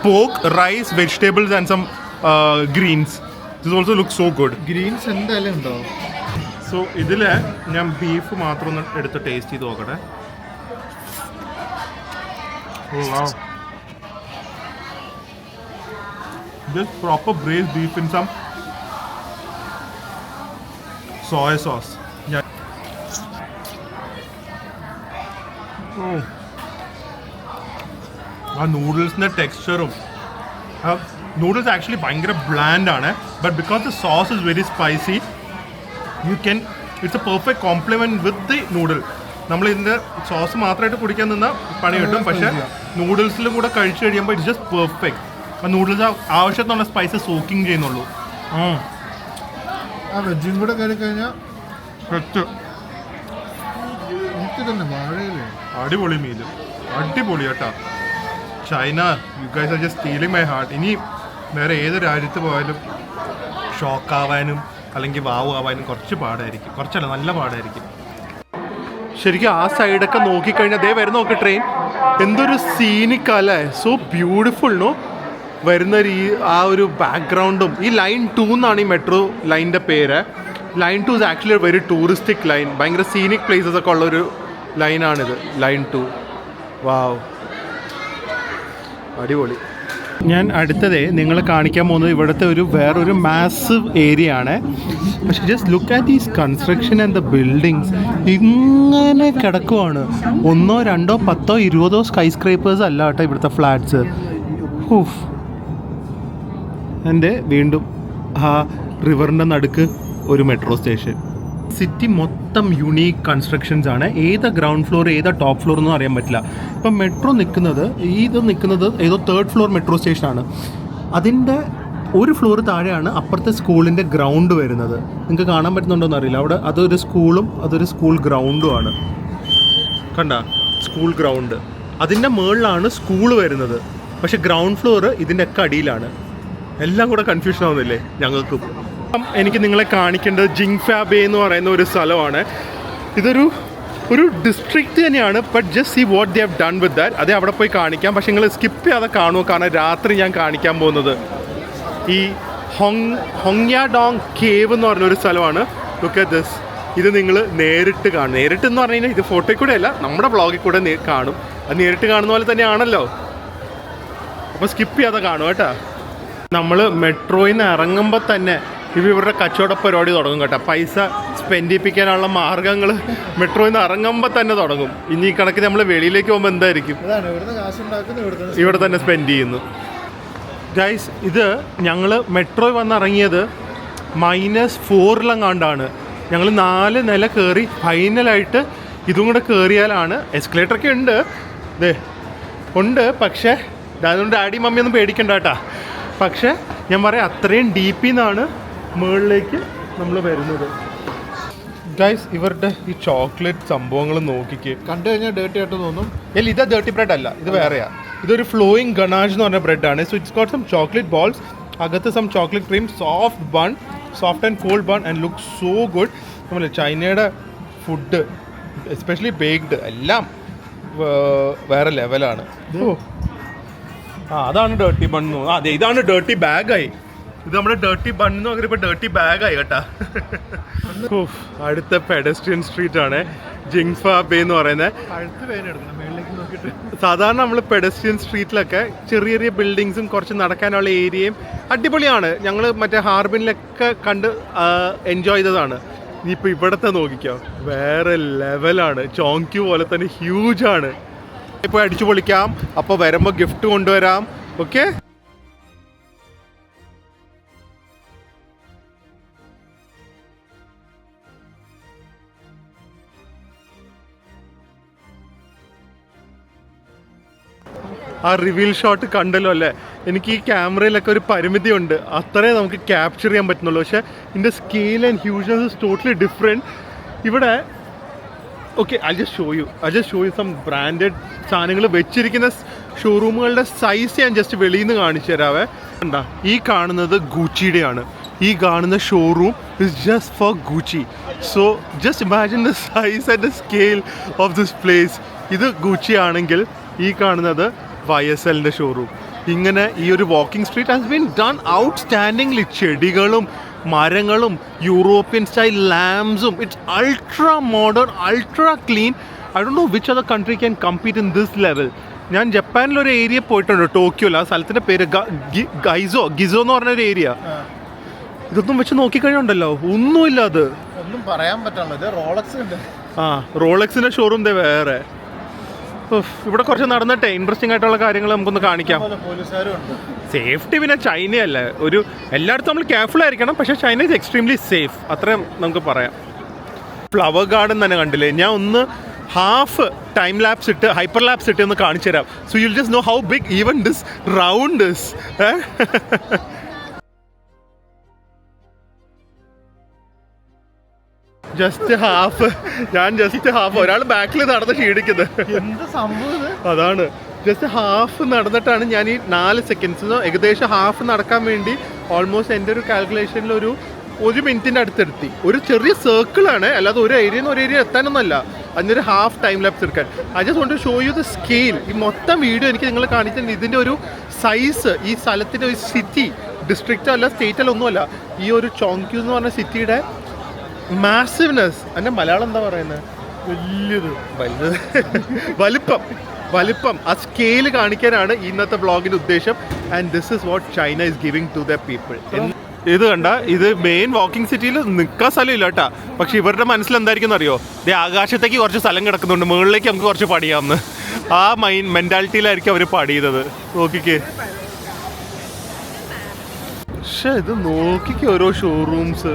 Pork, rice, vegetables and some greens. This also looks so good. Greens എന്തായാലും ഉണ്ടോ? സോ ഇതിൽ ഞാൻ ബീഫ് മാത്രം ഒന്ന് എടുത്ത് ടേസ്റ്റ് ചെയ്ത് നോക്കട്ടെ. This proper braised beef in some soy sauce. Yeah. ആ നൂഡിൽസിൻ്റെ ടെക്സ്ചറും, നൂഡിൽസ് ആക്ച്വലി ഭയങ്കര ബ്ലാൻഡ് ആണ്. But because the sauce is very spicy, you can, it's A perfect compliment with the noodle. നമ്മൾ ഇതിൻ്റെ സോസ് മാത്രമായിട്ട് കുടിക്കാൻ നിന്നാൽ പണി കിട്ടും. പക്ഷേ നൂഡിൽസിൽ കൂടെ കഴിച്ചു കഴിയുമ്പോൾ ഇറ്റ്സ് ജസ്റ്റ് പെർഫെക്റ്റ്. ആ നൂഡിൽസ് ആവശ്യത്തിനുള്ള സ്പൈസസ് സോക്കിങ് ചെയ്യുന്നുള്ളൂ. ആ വെജും കൂടെ കയറി കഴിഞ്ഞാൽ എനിക്ക് തന്നെ വാഴയില്ലേ. അടിപൊളി മീൽ, അടിപൊളി കേട്ടോ. China, you guys are just stealing my heart. ഇനി വേറെ ഏത് രാജ്യത്ത് പോയാലും ഷോക്കാവാനും അല്ലെങ്കിൽ വാവ് ആവാനും കുറച്ച് പാടായിരിക്കും. കുറച്ചല്ല, നല്ല പാടായിരിക്കും. ശരിക്കും ആ സൈഡൊക്കെ നോക്കിക്കഴിഞ്ഞാൽ അതേ വരുന്ന നോക്കി ട്രെയിൻ. എന്തൊരു സീനിക്കല്ലേ, സോ ബ്യൂട്ടിഫുൾ നോ. വരുന്ന ആ ഒരു ബാക്ക്ഗ്രൗണ്ടും. ഈ ലൈൻ 2 എന്നാണ് ഈ മെട്രോ ലൈനിൻ്റെ പേര്. Line 2 is actually very touristic line. ഭയങ്കര സീനിക് പ്ലേസസ് ഒക്കെ ഉള്ളൊരു ലൈനാണിത്, ലൈൻ 2. വാവ്, അടിപൊളി. ഞാൻ അടുത്തതേ നിങ്ങൾ കാണിക്കാൻ പോകുന്നത് ഇവിടുത്തെ വേറൊരു മാസീവ് ഏരിയ ആണ്. പക്ഷേ just look at these construction and the buildings. ഇങ്ങനെ കിടക്കുവാണ്. 1, 2, 10, 20 സ്കൈ സ്ക്രേപ്പേഴ്സ് അല്ല കേട്ടോ ഇവിടുത്തെ ഫ്ലാറ്റ്സ്. എൻ്റെ വീണ്ടും ആ റിവറിൻ്റെ നടുക്ക് ഒരു മെട്രോ സ്റ്റേഷൻ. സിറ്റി മൊത്തം യുണീക്ക് കൺസ്ട്രക്ഷൻസ് ആണ്. ഏതാ ഗ്രൗണ്ട് ഫ്ലോർ ഏതാ ടോപ്പ് ഫ്ലോർ ഒന്നും അറിയാൻ പറ്റില്ല. ഇപ്പം മെട്രോ നിൽക്കുന്നത് ഏതോ 3rd ഫ്ലോർ മെട്രോ സ്റ്റേഷനാണ്. അതിൻ്റെ ഒരു ഫ്ലോർ താഴെയാണ് അപ്പുറത്തെ സ്കൂളിൻ്റെ ഗ്രൗണ്ട് വരുന്നത്. നിങ്ങൾക്ക് കാണാൻ പറ്റുന്നുണ്ടോയെന്ന് അറിയില്ല. അവിടെ അതൊരു സ്കൂളും അതൊരു സ്കൂൾ ഗ്രൗണ്ടുമാണ്. കണ്ട, സ്കൂൾ ഗ്രൗണ്ട്. അതിൻ്റെ മുകളിലാണ് സ്കൂൾ വരുന്നത്. പക്ഷേ ഗ്രൗണ്ട് ഫ്ലോർ ഇതിൻ്റെ ഒക്കെ അടിയിലാണ്. എല്ലാം കൂടെ കൺഫ്യൂഷൻ ആവുന്നില്ലേ ഞങ്ങൾക്കും. എനിക്ക് നിങ്ങളെ കാണിക്കേണ്ടത് ജിങ്ഫാബേ എന്ന് പറയുന്ന ഒരു സ്ഥലമാണ്. ഇതൊരു ഡിസ്ട്രിക്റ്റ് തന്നെയാണ്. But just see what they have done with that. അതേ അവിടെ പോയി കാണിക്കാം. പക്ഷേ നിങ്ങൾ സ്കിപ്പ് ചെയ്യാതെ കാണുമോ, കാരണം രാത്രി ഞാൻ കാണിക്കാൻ പോകുന്നത് ഈ ഹൊങ്യാഡോങ് കേവ് എന്ന് പറഞ്ഞൊരു സ്ഥലമാണ്. Look at this. ഇത് നിങ്ങൾ നേരിട്ട് കാണും. നേരിട്ടെന്ന് പറഞ്ഞു കഴിഞ്ഞാൽ ഇത് ഫോട്ടോയിൽ കൂടെ അല്ല, നമ്മുടെ വ്ളോഗിൽ കൂടെ കാണും. അത് നേരിട്ട് കാണുന്ന പോലെ തന്നെയാണല്ലോ. അപ്പോൾ സ്കിപ്പ് ചെയ്യാതെ കാണും കേട്ടോ. നമ്മൾ മെട്രോയിൽ നിന്ന് ഇറങ്ങുമ്പോൾ തന്നെ ഇവരുടെ കച്ചവട പരിപാടി തുടങ്ങും കേട്ടോ. പൈസ സ്പെൻഡ് ചെയ്യിപ്പിക്കാനുള്ള മാർഗ്ഗങ്ങൾ മെട്രോയിൽ നിന്ന് ഇറങ്ങുമ്പോൾ തന്നെ തുടങ്ങും. ഇനി ഈ കണക്കിന് നമ്മൾ വെളിയിലേക്ക് പോകുമ്പോൾ എന്തായിരിക്കും, ഇവിടെ തന്നെ സ്പെൻഡ് ചെയ്യുന്നു. ഗൈസ്, ഇത് ഞങ്ങൾ മെട്രോയിൽ വന്നിറങ്ങിയത് -4 ഞങ്ങൾ 4 നില കയറി ഫൈനലായിട്ട് ഇതും കൂടെ കയറിയാലാണ്. എസ്കലേറ്ററൊക്കെ ഉണ്ട് പക്ഷേ അതുകൊണ്ട് ഡാഡി മമ്മിയൊന്നും പേടിക്കണ്ട കേട്ടാ. പക്ഷേ ഞാൻ പറയാം, അത്രയും ഡീപ്പിൽ നിന്നാണ് മുകളിലേക്ക് നമ്മൾ വരുന്നത്. ഗൈസ്, ഇവരുടെ ഈ ചോക്ലേറ്റ് സംഭവങ്ങൾ നോക്കിക്ക്. കണ്ടു കഴിഞ്ഞാൽ ഡേർട്ടി ആയിട്ട് തോന്നും. അല്ല, ഇത് ഡേർട്ടി ബ്രെഡ് അല്ല, ഇത് വേറെയാ. ഇതൊരു ഫ്ലോയിങ് ഗണാഷ് എന്ന് പറഞ്ഞ ബ്രെഡാണ്. So it's got some chocolate balls, അകത്ത് some chocolate cream, soft and full bun and look so good. നമ്മൾ ചൈനയുടെ ഫുഡ് എസ്പെഷ്യലി ബേക്ക്ഡ് എല്ലാം വേറെ ലെവലാണ്. അതാണ് ഡേർട്ടി ബൺ. അതെ, ഇതാണ് ഡേർട്ടി ബാഗായി. ഇത് നമ്മുടെ ഡേർട്ടി ബൺ എന്ന് പറഞ്ഞാൽ ഇപ്പോൾ ഡേർട്ടി ബാഗായി കേട്ടാ. അടുത്ത പെഡസ്ട്രിയൻ സ്ട്രീറ്റ് ആണ് ജിങ്ഫാബേ എന്ന് പറയുന്നത്. സാധാരണ നമ്മൾ പെഡസ്ട്രിയൻ സ്ട്രീറ്റിലൊക്കെ ചെറിയ ചെറിയ ബിൽഡിങ്സും കുറച്ച് നടക്കാനുള്ള ഏരിയയും അടിപൊളിയാണ്. ഞങ്ങൾ മറ്റേ ഹാർബിനിലൊക്കെ കണ്ട് എൻജോയ് ചെയ്തതാണ്. ഇനിയിപ്പോൾ ഇവിടത്തെ നോക്കിക്കോ, വേറെ ലെവലാണ്. ചോങ്ക്യൂ പോലെ തന്നെ ഹ്യൂജ് ആണ്. ഇപ്പോൾ അടിച്ചു പൊളിക്കാം. അപ്പോൾ വരുമ്പോൾ ഗിഫ്റ്റ് കൊണ്ടുവരാം. ഓക്കെ. ആ റിവീൽ ഷോട്ട് കണ്ടല്ലോ അല്ലേ. എനിക്ക് ഈ ക്യാമറയിലൊക്കെ ഒരു പരിമിതിയുണ്ട്, അത്രേ നമുക്ക് ക്യാപ്ചർ ചെയ്യാൻ പറ്റുന്നുള്ളൂ. പക്ഷേ ഇതിൻ്റെ scale and hugeness is totally different. ഇവിടെ okay, I just show you some branded സാധനങ്ങൾ വെച്ചിരിക്കുന്ന ഷോറൂമുകളുടെ സൈസ് ഞാൻ ജസ്റ്റ് വെളിയിൽ നിന്ന് കാണിച്ചു തരാവേ. കണ്ടാ, ഈ കാണുന്നത് ഗൂച്ചിയുടെയാണ്. ഈ കാണുന്ന showroom is just for Gucci. So just imagine the size and the scale of this place. ഇത് ഗൂച്ചി ആണെങ്കിൽ ഈ കാണുന്നത് YSLൻ്റെ ഷോറൂം. ഇങ്ങനെ ഈ ഒരു walking street has been done outstandingly. ചെടികളും മരങ്ങളും യൂറോപ്യൻ സ്റ്റൈൽ ലാംപ്സും. It's ultra modern, ultra clean. I don't know which other country can compete in this level. ഞാൻ ജപ്പാനിലൊരു ഏരിയ പോയിട്ടുണ്ട്, ടോക്കിയോയിൽ. ആ സ്ഥലത്തിൻ്റെ പേര് ഗിസോ എന്ന് പറഞ്ഞൊരു ഏരിയ. ഇതൊന്നും വെച്ച് നോക്കിക്കഴിഞ്ഞുണ്ടല്ലോ, ഒന്നുമില്ല. അത് ഒന്നും പറയാൻ പറ്റില്ല. റോളക്സ് ഉണ്ട്. റോളക്സിൻ്റെ ഷോറൂം വേറെ. ഇവിടെ കുറച്ച് നടന്നിട്ട് ഇൻട്രസ്റ്റിംഗ് ആയിട്ടുള്ള കാര്യങ്ങൾ നമുക്കൊന്ന് കാണിക്കാം. സേഫ്റ്റി പിന്നെ ചൈനയല്ലേ, ഒരു എല്ലായിടത്തും നമ്മൾ കെയർഫുൾ ആയിരിക്കണം. പക്ഷേ ചൈന ഇസ് എക്സ്ട്രീംലി സേഫ്, അത്രയും നമുക്ക് പറയാം. ഫ്ലവർ ഗാർഡൻ തന്നെ കണ്ടില്ലേ. ഞാൻ ഒന്ന് ഹാഫ് ടൈം ലാപ്സ് ഇട്ട് ഹൈപ്പർ ലാപ്സ് ഇട്ട് ഒന്ന് കാണിച്ചു തരാം. So you'll just know how big even this round is. Just half ഒരാൾ ബാക്കിൽ നടന്ന് ക്ഷീണിക്കുന്നത്. എന്ത് സംഭവം അതാണ്. ജസ്റ്റ് ഹാഫ് നടന്നിട്ടാണ് ഞാൻ ഈ 4 സെക്കൻഡ്സിന് ഏകദേശം ഹാഫ് നടക്കാൻ വേണ്ടി ഓൾമോസ്റ്റ് എൻ്റെ ഒരു കാൽക്കുലേഷനിൽ ഒരു മിനിറ്റിൻ്റെ അടുത്തെത്തി. ഒരു ചെറിയ സർക്കിളാണ്, അല്ലാതെ ഒരു ഏരിയ നിന്ന് ഒരു ഏരിയ എത്താനൊന്നുമല്ല. അതിനൊരു ഹാഫ് ടൈം ലാപ്സ് എടുക്കാൻ. I just want to show you the scale. ഈ മൊത്തം വീഡിയോ എനിക്ക് നിങ്ങൾ കാണിച്ചിട്ടുണ്ട്. ഇതിൻ്റെ ഒരു സൈസ്, ഈ സ്ഥലത്തിൻ്റെ ഒരു സിറ്റി, ഡിസ്ട്രിക്റ്റോ അല്ല സ്റ്റേറ്റല്ലോ ഒന്നുമല്ല, ഈ ഒരു ചോങ്ക്യൂ എന്ന് പറഞ്ഞ സിറ്റിയുടെ മാസിവ്നെസ്. എൻ്റെ മലയാളം എന്താ പറയുന്നത്? വലിപ്പം ആ സ്കെയിൽ കാണിക്കാനാണ് ഇന്നത്തെ ബ്ലോഗിൻ്റെ ഉദ്ദേശം. And this is what China is giving to the people. ഇത് കണ്ട, ഇത് മെയിൻ വാക്കിംഗ് സിറ്റിയിൽ നിൽക്കാൻ സ്ഥലമില്ല കേട്ടാ. പക്ഷെ ഇവരുടെ മനസ്സിൽ എന്തായിരിക്കും അറിയോ, ആകാശത്തേക്ക് കുറച്ച് സ്ഥലം കിടക്കുന്നുണ്ട്, മുകളിലേക്ക് നമുക്ക് കുറച്ച് പണിയാമെന്ന്. ആ മെൻറ്റാലിറ്റിയിലായിരിക്കും അവർ പണിയുന്നത്. നോക്കിക്കേ, പക്ഷെ ഇത് നോക്കിക്കേ ഓരോ showrooms.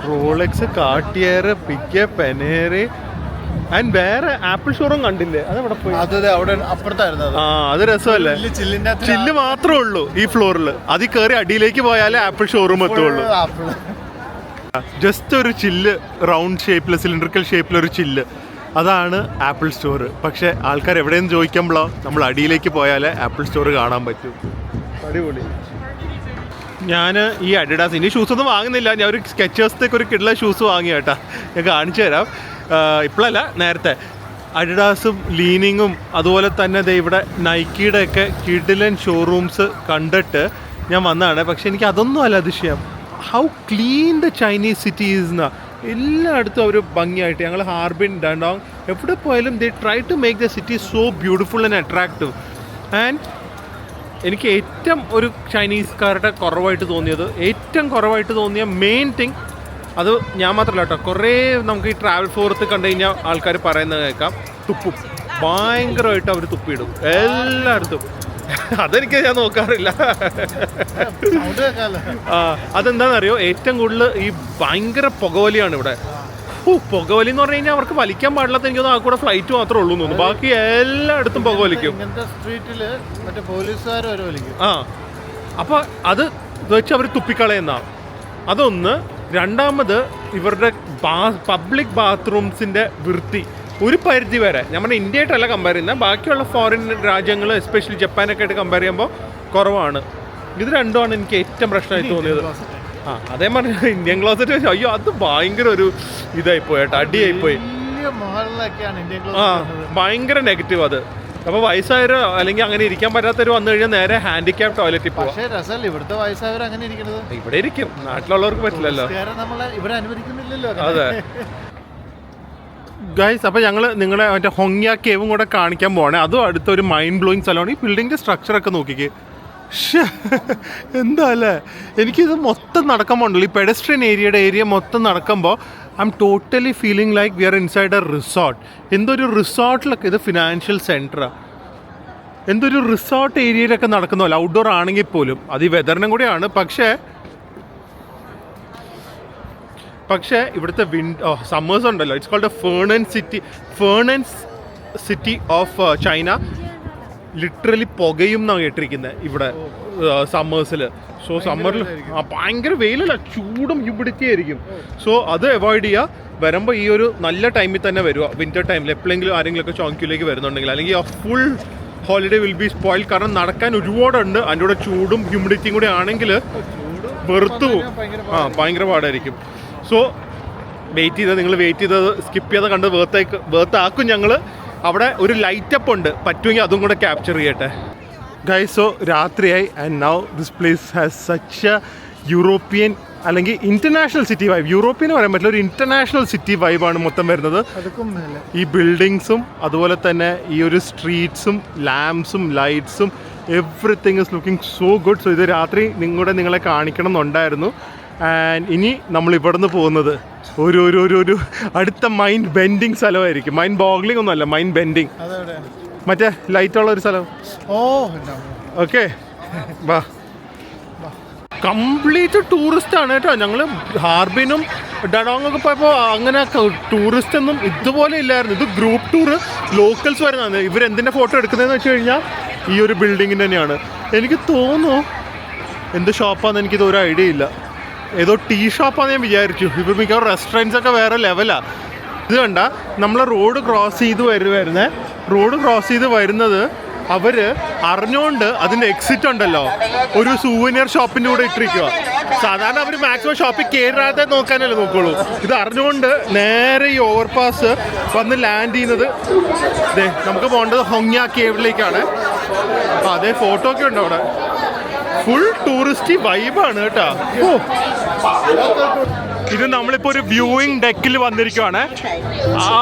Rolex, Cartier, Piaget, Panerai and വേറെ ആപ്പിൾ ഷോറൂം കണ്ടില്ലേ? അതെവിടെ പോയി? അവിടെ അപ്പുറത്തായിരുന്നു. അത് രസമല്ലേ? ചില്ല് മാത്രമേ ഉള്ളൂ ഈ ഫ്ലോറിൽ. അതിൽ കയറി അടിയിലേക്ക് പോയാലേ ആപ്പിൾ ഷോറൂം എത്തുള്ളൂ. ജസ്റ്റ് ഒരു ചില്ല്, റൗണ്ട് ഷേപ്പിൽ, സിലിണ്ടറിക്കൽ ഷേപ്പിലൊരു ചില്ല്, അതാണ് ആപ്പിൾ സ്റ്റോർ. പക്ഷെ ആൾക്കാർ എവിടെയെന്ന് ചോദിക്കുമ്പോഴോ നമ്മൾ അടിയിലേക്ക് പോയാലേ ആപ്പിൾ സ്റ്റോർ കാണാൻ പറ്റും. അടിപൊളി. ഞാൻ ഈ അഡിഡാസ് ഇനി ഷൂസൊന്നും വാങ്ങുന്നില്ല. ഞാൻ ഒരു സ്കെച്ചേഴ്സത്തേക്ക് ഒരു കിഡ്ല ഷൂസ് വാങ്ങിയ കേട്ടാ. ഞാൻ കാണിച്ചു തരാം. ഇപ്പോഴല്ല, നേരത്തെ. അഡിഡാസും ലീനിങ്ങും അതുപോലെ തന്നെ ഇവിടെ നൈക്കിയുടെ ഒക്കെ കിഡിലൻ ഷോറൂംസ് കണ്ടിട്ട് ഞാൻ വന്നതാണ്. പക്ഷെ എനിക്ക് അതൊന്നും അല്ല അതിശയം. How clean the Chinese city is എന്നാ. എല്ലായിടത്തും അവർ ഭംഗിയായിട്ട്, ഞങ്ങൾ ഹാർബിൻ, ഡാൻഡോങ് എവിടെ പോയാലും they try to make the city so beautiful and attractive. And എനിക്ക് ഏറ്റവും ഒരു ചൈനീസുകാരുടെ ഏറ്റവും കുറവായിട്ട് തോന്നിയ മെയിൻ തിങ്, അത് ഞാൻ മാത്രമല്ല കേട്ടോ, കുറേ നമുക്ക് ഈ ട്രാവൽ ഫോറത്ത് കണ്ടു കഴിഞ്ഞാൽ ആൾക്കാർ പറയുന്നത് കേൾക്കാം, തുപ്പും. ഭയങ്കരമായിട്ട് അവർ തുപ്പിയിടും എല്ലായിടത്തും. അതെനിക്ക് ഞാൻ നോക്കാറില്ല. അതെന്താണെന്നറിയോ, ഏറ്റവും കൂടുതൽ ഈ ഭയങ്കര പുകവലിയാണ് ഇവിടെ. പുകവലി എന്ന് പറഞ്ഞു കഴിഞ്ഞാൽ അവർക്ക് വലിക്കാൻ പാടില്ലാത്ത എനിക്ക് ആ കൂടെ ഫ്ലൈറ്റ് മാത്രമേ ഉള്ളൂ എന്ന് തോന്നുന്നു. ബാക്കി എല്ലായിടത്തും പുകവലിക്കും. അപ്പൊ അത് വെച്ച് അവർ തുപ്പിക്കളയുന്ന അതൊന്ന്. രണ്ടാമത് ഇവരുടെ പബ്ലിക് ബാത്റൂംസിന്റെ വൃത്തി ഒരു പരിധി വരെ, നമ്മുടെ ഇന്ത്യയായിട്ടല്ല കമ്പയർ ചെയ്യുന്നത്, ബാക്കിയുള്ള ഫോറിൻ രാജ്യങ്ങൾ എസ്പെഷ്യലി ജപ്പാനൊക്കെ ആയിട്ട് കമ്പയർ ചെയ്യുമ്പോൾ കുറവാണ്. ഇത് രണ്ടുമാണ് എനിക്ക് ഏറ്റവും പ്രശ്നമായി തോന്നിയത്. അതേ പറഞ്ഞ ഇന്ത്യൻ ക്ലോസറ്റ്, അയ്യോ അത് ഭയങ്കര ഒരു ഇതായിപ്പോയി കേട്ടോ, അടിയായിപ്പോയി. ഭയങ്കര നെഗറ്റീവ് അത്. അപ്പൊ വയസ്സായവരോ അല്ലെങ്കിൽ അങ്ങനെ ഇരിക്കാൻ പറ്റാത്തവർ വന്നു കഴിഞ്ഞാൽ നേരെ ഹാൻഡിക്യാപ് ടോയ്ലറ്റിൽ പോകും. ഇവിടുത്തെ വയസ്സായവർ അങ്ങനെ ഇരിക്കുന്നത് ഇവിടെ ഇരിക്കും, നാട്ടിലുള്ളവർക്ക് പറ്റില്ലല്ലോ. അതെ ഗൈസ്, അപ്പോൾ ഞങ്ങൾ നിങ്ങളെ മറ്റേ ഹൊങ്യ കേവും കൂടെ കാണിക്കാൻ പോവാണ്. അതും അടുത്തൊരു മൈൻഡ് ബ്ലോയിങ് സ്ഥലമാണ്. ഈ ബിൽഡിങ്ങിൻ്റെ സ്ട്രക്ചറൊക്കെ നോക്കിക്കേ, എന്താ അല്ലേ. എനിക്കിത് മൊത്തം നടക്കുമ്പോണ്ടല്ലോ, ഈ പെഡസ്ട്രിയൻ ഏരിയ മൊത്തം നടക്കുമ്പോൾ I'm totally feeling like we are inside a resort. എന്തൊരു റിസോർട്ടിലൊക്കെ, ഇത് ഫിനാൻഷ്യൽ സെൻറ്ററാണ്, എന്തൊരു റിസോർട്ട് ഏരിയയിലൊക്കെ നടക്കുന്നതല്ല. ഔട്ട്ഡോർ ആണെങ്കിൽ പോലും അത് ഈ വെതറിനും കൂടെയാണ്. പക്ഷേ ഇവിടുത്തെ സമ്മേഴ്സ് ഉണ്ടല്ലോ, it's called furnace city of China. Literally പുകയും എന്നാണ് കേട്ടിരിക്കുന്നത് ഇവിടെ സമ്മേഴ്സിൽ. സോ സമ്മറിൽ ഭയങ്കര വെയിലല്ല, ചൂടും ഹ്യൂമിഡിറ്റി ആയിരിക്കും. സോ അത് അവോയ്ഡ് ചെയ്യുക. വരുമ്പോൾ ഈ ഒരു നല്ല ടൈമിൽ തന്നെ വരിക, വിൻ്റർ ടൈമിൽ. എപ്പോഴെങ്കിലും ആരെങ്കിലുമൊക്കെ ചോങ്ക്യൂലേക്ക് വരുന്നുണ്ടെങ്കിൽ, അല്ലെങ്കിൽ ആ full holiday will be spoil. കാരണം നടക്കാൻ ഒരുപാടുണ്ട്, അതിൻ്റെ കൂടെ ചൂടും ഹ്യൂമിഡിറ്റിയും കൂടെ ആണെങ്കിൽ വെറുത്തു പോകും. ഭയങ്കര പാടായിരിക്കും. സോ നിങ്ങൾ വെയിറ്റ് ചെയ്തത് സ്കിപ്പ് ചെയ്ത് കണ്ട് വേർത്താക്കും ഞങ്ങൾ. അവിടെ ഒരു ലൈറ്റപ്പ് ഉണ്ട്, പറ്റുമെങ്കിൽ അതും കൂടെ ക്യാപ്ചർ ചെയ്യട്ടെ ഗൈസ്. സോ രാത്രിയായി and now this place has such A European അല്ലെങ്കിൽ ഇന്റർനാഷണൽ സിറ്റി വൈബ്. യൂറോപ്യൻ പറയാൻ പറ്റില്ല, ഒരു ഇന്റർനാഷണൽ സിറ്റി വൈബാണ് മൊത്തം വരുന്നത്. ഈ ബിൽഡിങ്സും അതുപോലെ തന്നെ ഈ ഒരു സ്ട്രീറ്റ്സും ലാംപ്സും ലൈറ്റ്സും everything is looking so good. So ഇത് രാത്രി നിങ്ങളെ കാണിക്കണം എന്നുണ്ടായിരുന്നു. ആൻഡ് ഇനി നമ്മൾ ഇവിടെ നിന്ന് പോകുന്നത് ഒരു അടുത്ത മൈൻഡ് ബെൻഡിങ് സ്ഥലമായിരിക്കും. മൈൻഡ് ബോഗ്ലിംഗ് ഒന്നുമല്ല, മൈൻഡ് ബെൻഡിങ്. മറ്റേ ലൈറ്റുള്ള ഒരു സ്ഥലം. ഓക്കെ, വാ. കംപ്ലീറ്റ് ടൂറിസ്റ്റ് ആണ് കേട്ടോ. ഞങ്ങൾ ഹാർബിനും ഡഡോങ്ങൊക്കെ പോയപ്പോൾ അങ്ങനെ ടൂറിസ്റ്റ് ഒന്നും ഇതുപോലെ ഇല്ലായിരുന്നു. ഇത് ഗ്രൂപ്പ് ടൂറ്, ലോക്കൽസ് വരുന്നതാണ്. ഇവരെന്തിൻ്റെ ഫോട്ടോ എടുക്കുന്നതെന്ന് വെച്ച് കഴിഞ്ഞാൽ ഈ ഒരു ബിൽഡിങ്ങിൻ്റെ തന്നെയാണ്. എനിക്ക് തോന്നുന്നു എന്ത് ഷോപ്പാണെന്ന് എനിക്കിത് ഒരു ഐഡിയ ഇല്ല. ഏതോ ടീ ഷോപ്പാന്ന് ഞാൻ വിചാരിച്ചു. ഇപ്പോൾ മിക്കവാറും റെസ്റ്റോറൻറ്റ്സ് ഒക്കെ വേറെ ലെവലാണ്. ഇത് കണ്ട, നമ്മൾ റോഡ് ക്രോസ് ചെയ്ത് വരുന്നത് അവർ അറിഞ്ഞുകൊണ്ട് അതിൻ്റെ എക്സിറ്റ് ഉണ്ടല്ലോ ഒരു സൂവനിയർ ഷോപ്പിൻ്റെ കൂടെ ഇട്ടിരിക്കുക. സാധാരണ അവർ മാക്സിമം ഷോപ്പിൽ കയറാതെ നോക്കാനല്ലേ നോക്കുള്ളൂ. ഇത് അറിഞ്ഞുകൊണ്ട് നേരെ ഈ ഓവർപാസ് വന്ന് ലാൻഡ് ചെയ്യുന്നത്. നമുക്ക് പോകേണ്ടത് ഹൊങ്യാ കേവിലേക്കാണ്. അതെ, ഫോട്ടോ ഒക്കെ ഉണ്ട് അവിടെ. ഫുൾ ടൂറിസ്റ്റ് വൈബാണ് കേട്ടോ. ഇത് നമ്മളിപ്പോൾ ഒരു വ്യൂയിങ് ഡെക്കിൽ വന്നിരിക്കുവാണ്. ആ